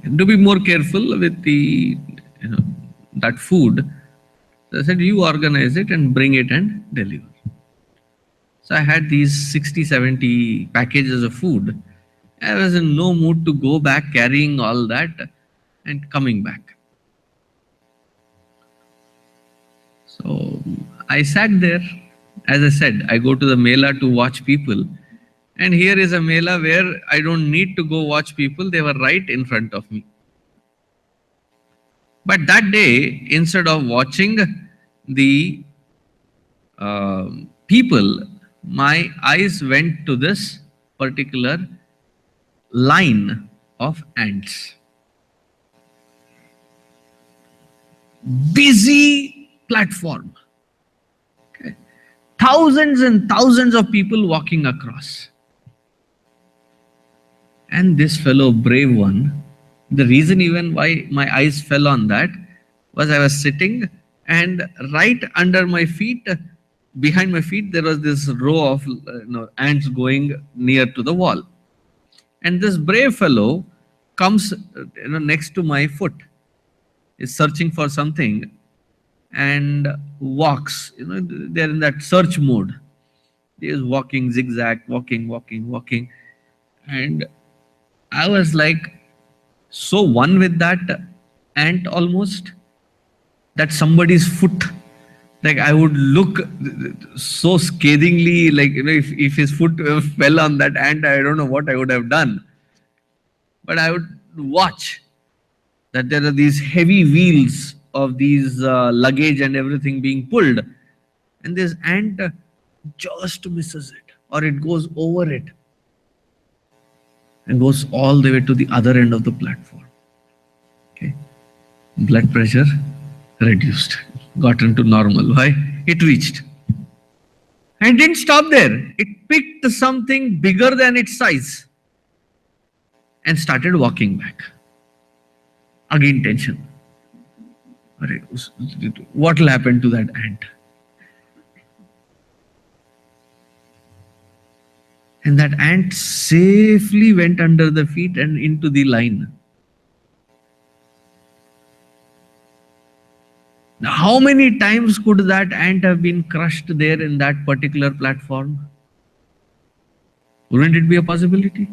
And to be more careful with the, that food, So I said, you organize it and bring it and deliver. So I had these 60, 70 packages of food. I was in no mood to go back carrying all that and coming back. So I sat there. As I said, I go to the Mela to watch people. And here is a Mela where I don't need to go watch people. They were right in front of me. But that day, instead of watching the people, my eyes went to this particular line of ants. Busy platform. Okay. Thousands and thousands of people walking across. And this fellow, brave one, the reason even why my eyes fell on that was I was sitting and right under my feet, behind my feet, there was this row of ants going near to the wall. And this brave fellow comes next to my foot, is searching for something and walks. They're in that search mode. He is walking zigzag, walking. And I was like so one with that ant almost that somebody's foot, like I would look so scathingly, like if his foot fell on that ant, I don't know what I would have done. But I would watch that there are these heavy wheels of these luggage and everything being pulled, and this ant just misses it or it goes over it and goes all the way to the other end of the platform. Okay, blood pressure reduced, got into normal. Why? It reached and didn't stop there. It picked something bigger than its size and started walking back. Again tension. What will happen to that ant? And that ant safely went under the feet and into the line. Now, how many times could that ant have been crushed there in that particular platform? Wouldn't it be a possibility?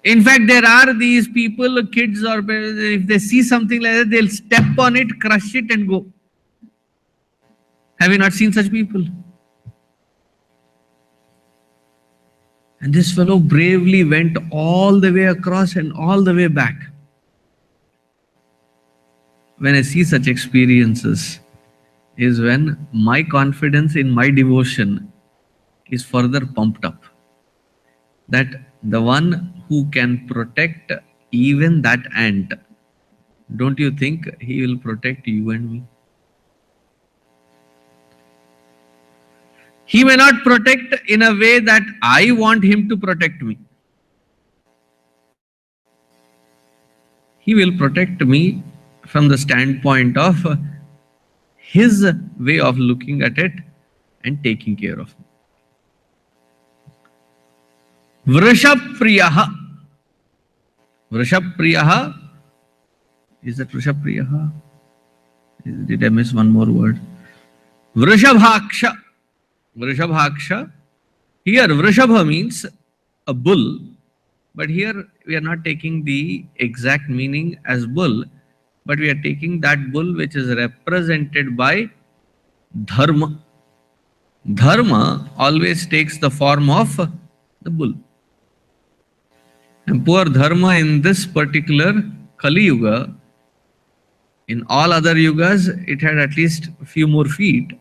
In fact, there are these people, kids or parents, if they see something like that, they'll step on it, crush it and go. Have you not seen such people? And this fellow bravely went all the way across and all the way back. When I see such experiences is when my confidence in my devotion is further pumped up. That the one who can protect even that ant, don't you think he will protect you and me? He may not protect in a way that I want him to protect me. He will protect me from the standpoint of his way of looking at it and taking care of me. Vrishappriyaha. Vrishappriyaha. Is that Vrishappriyaha? Did I miss one more word? Vrishabhaksha. Vrishabhaksha. Here Vrishabha means a bull, but here we are not taking the exact meaning as bull, but we are taking that bull which is represented by dharma. Dharma always takes the form of the bull. And poor dharma in this particular Kali Yuga, in all other yugas, it had at least a few more feet.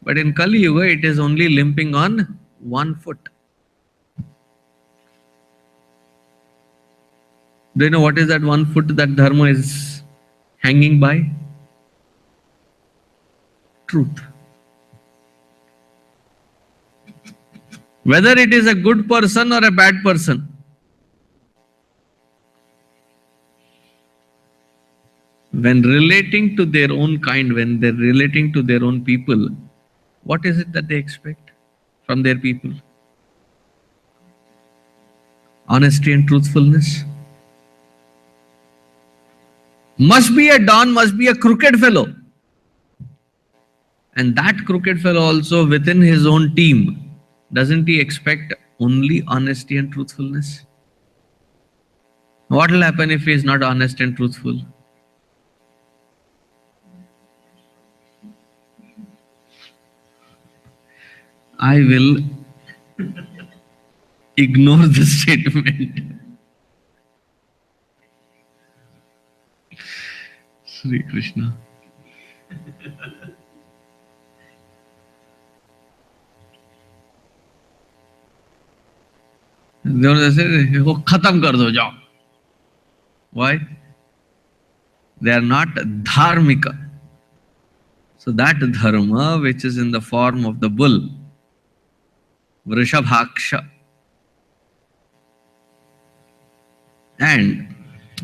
But in Kali Yuga, it is only limping on 1 foot. Do you know what is that 1 foot that dharma is hanging by? Truth. Whether it is a good person or a bad person, when relating to their own kind, when they're relating to their own people, what is it that they expect from their people? Honesty and truthfulness. Must be a don, must be a crooked fellow. And that crooked fellow also within his own team, doesn't he expect only honesty and truthfulness? What will happen if he is not honest and truthful? I will ignore the statement. Sri Krishna. They say, "वो खत्म कर दो जाओ." Why? They are not dharmika. So that dharma, which is in the form of the bull, Vrishabhaksha, and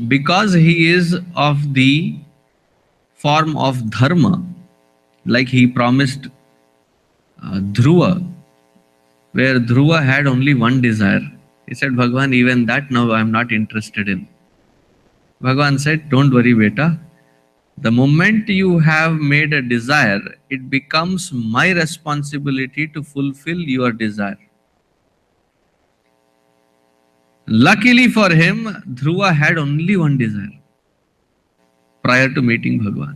because he is of the form of dharma, like he promised Dhruva, where Dhruva had only one desire. He said, Bhagavan, even that now I am not interested in. Bhagavan said, don't worry, beta. The moment you have made a desire, it becomes my responsibility to fulfill your desire. Luckily for him, Dhruva had only one desire prior to meeting Bhagavan.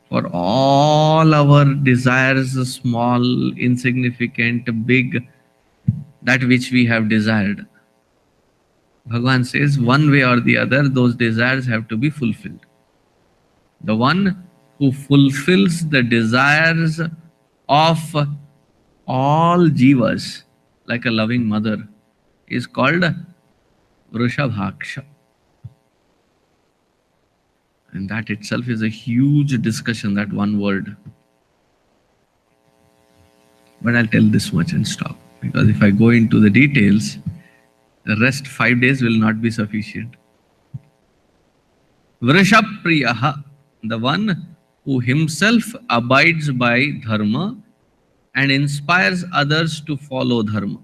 For all our desires, small, insignificant, big, that which we have desired, Bhagavan says, one way or the other, those desires have to be fulfilled. The one who fulfills the desires of all jivas, like a loving mother, is called Vrishabhaksha. And that itself is a huge discussion, that one word. But I'll tell this much and stop. Because if I go into the details, the rest 5 days will not be sufficient. Vrishapriyaha, the one who himself abides by dharma and inspires others to follow dharma.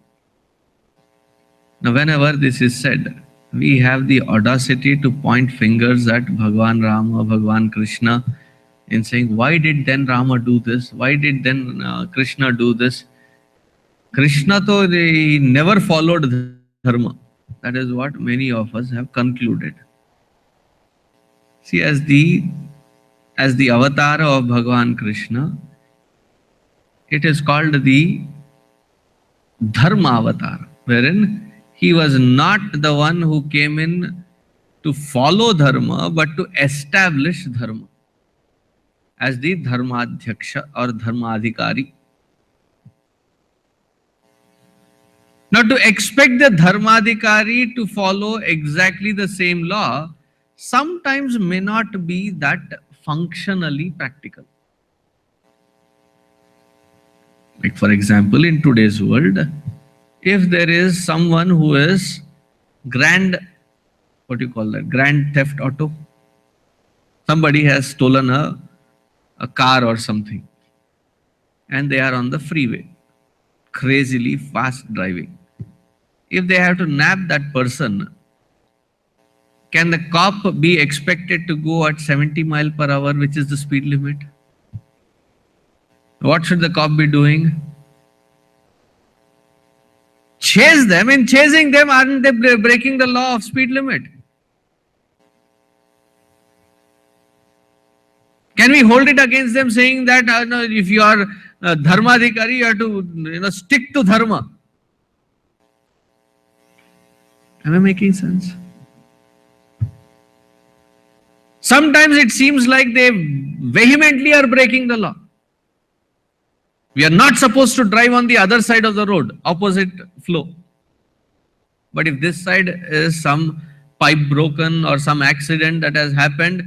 Now, whenever this is said, we have the audacity to point fingers at Bhagavan Rama, Bhagavan Krishna, in saying, why did then Rama do this? Why did then Krishna do this? Krishna to he never followed dharma. That is what many of us have concluded. See, as the avatar of Bhagavan Krishna, it is called the Dharma avatar, wherein he was not the one who came in to follow dharma, but to establish dharma as the Dharmadhyaksha or Dharmadhikari. Now, to expect the Dharmadhikari to follow exactly the same law sometimes may not be that functionally practical. Like, for example, in today's world, if there is someone who is grand theft auto, somebody has stolen a car or something, and they are on the freeway, crazily fast driving. If they have to nab that person, can the cop be expected to go at 70 miles per hour, which is the speed limit? What should the cop be doing? Chase them. In chasing them, aren't they breaking the law of speed limit? Can we hold it against them saying that no, if you are Dharmadhikari, you have to stick to dharma? Am I making sense? Sometimes it seems like they vehemently are breaking the law. We are not supposed to drive on the other side of the road, opposite flow. But if this side is some pipe broken or some accident that has happened,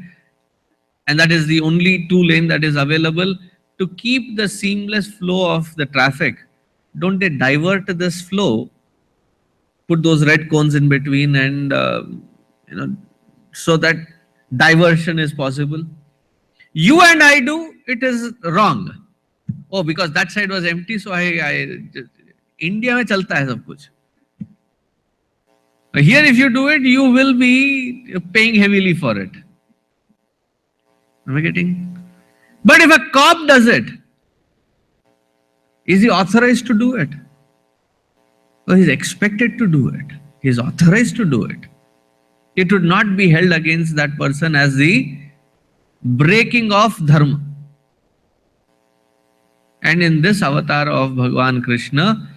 and that is the only 2 lane that is available, to keep the seamless flow of the traffic, don't they divert this flow, put those red cones in between, and so that diversion is possible? You and I do, it is wrong. Oh, because that side was empty, so India mein chalta hai sab kuch. Here, if you do it, you will be paying heavily for it. Am I getting? But if a cop does it, is he authorized to do it? Or he's expected to do it? He's authorized to do it. It would not be held against that person as the breaking of dharma. And in this avatar of Bhagavan Krishna,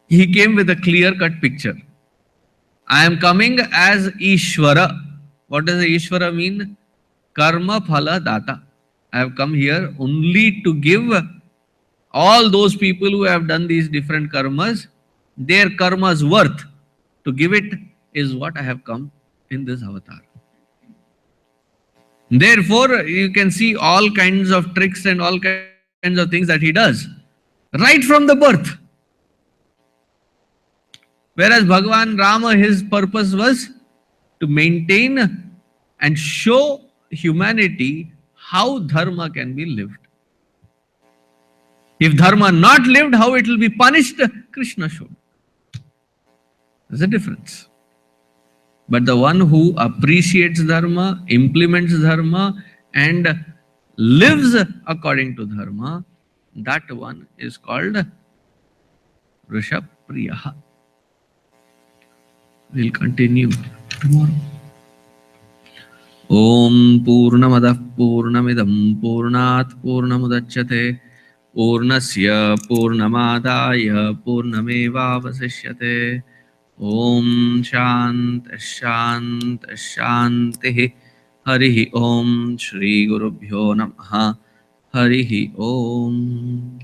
he came with a clear-cut picture. I am coming as Ishvara. What does Ishvara mean? Karma phala data. I have come here only to give all those people who have done these different karmas, their karma's worth. To give it is what I have come in this avatar. Therefore, you can see all kinds of tricks and all kinds of things that he does right from the birth. Whereas Bhagavan Rama, his purpose was to maintain and show humanity how dharma can be lived. If dharma not lived, how it will be punished, Krishna showed. There's a difference. But the one who appreciates dharma, implements dharma, and lives according to dharma, that one is called Rishabhpriyaha. We'll continue tomorrow. Om Purnamadah Purnamidam Purnat Purnamudachyate Purnasya Purnamadaya Purnamevavasishyate. Om Shant Shant Shanti. Harihi Om Shri Gurubhyo Namaha. Harihi Om.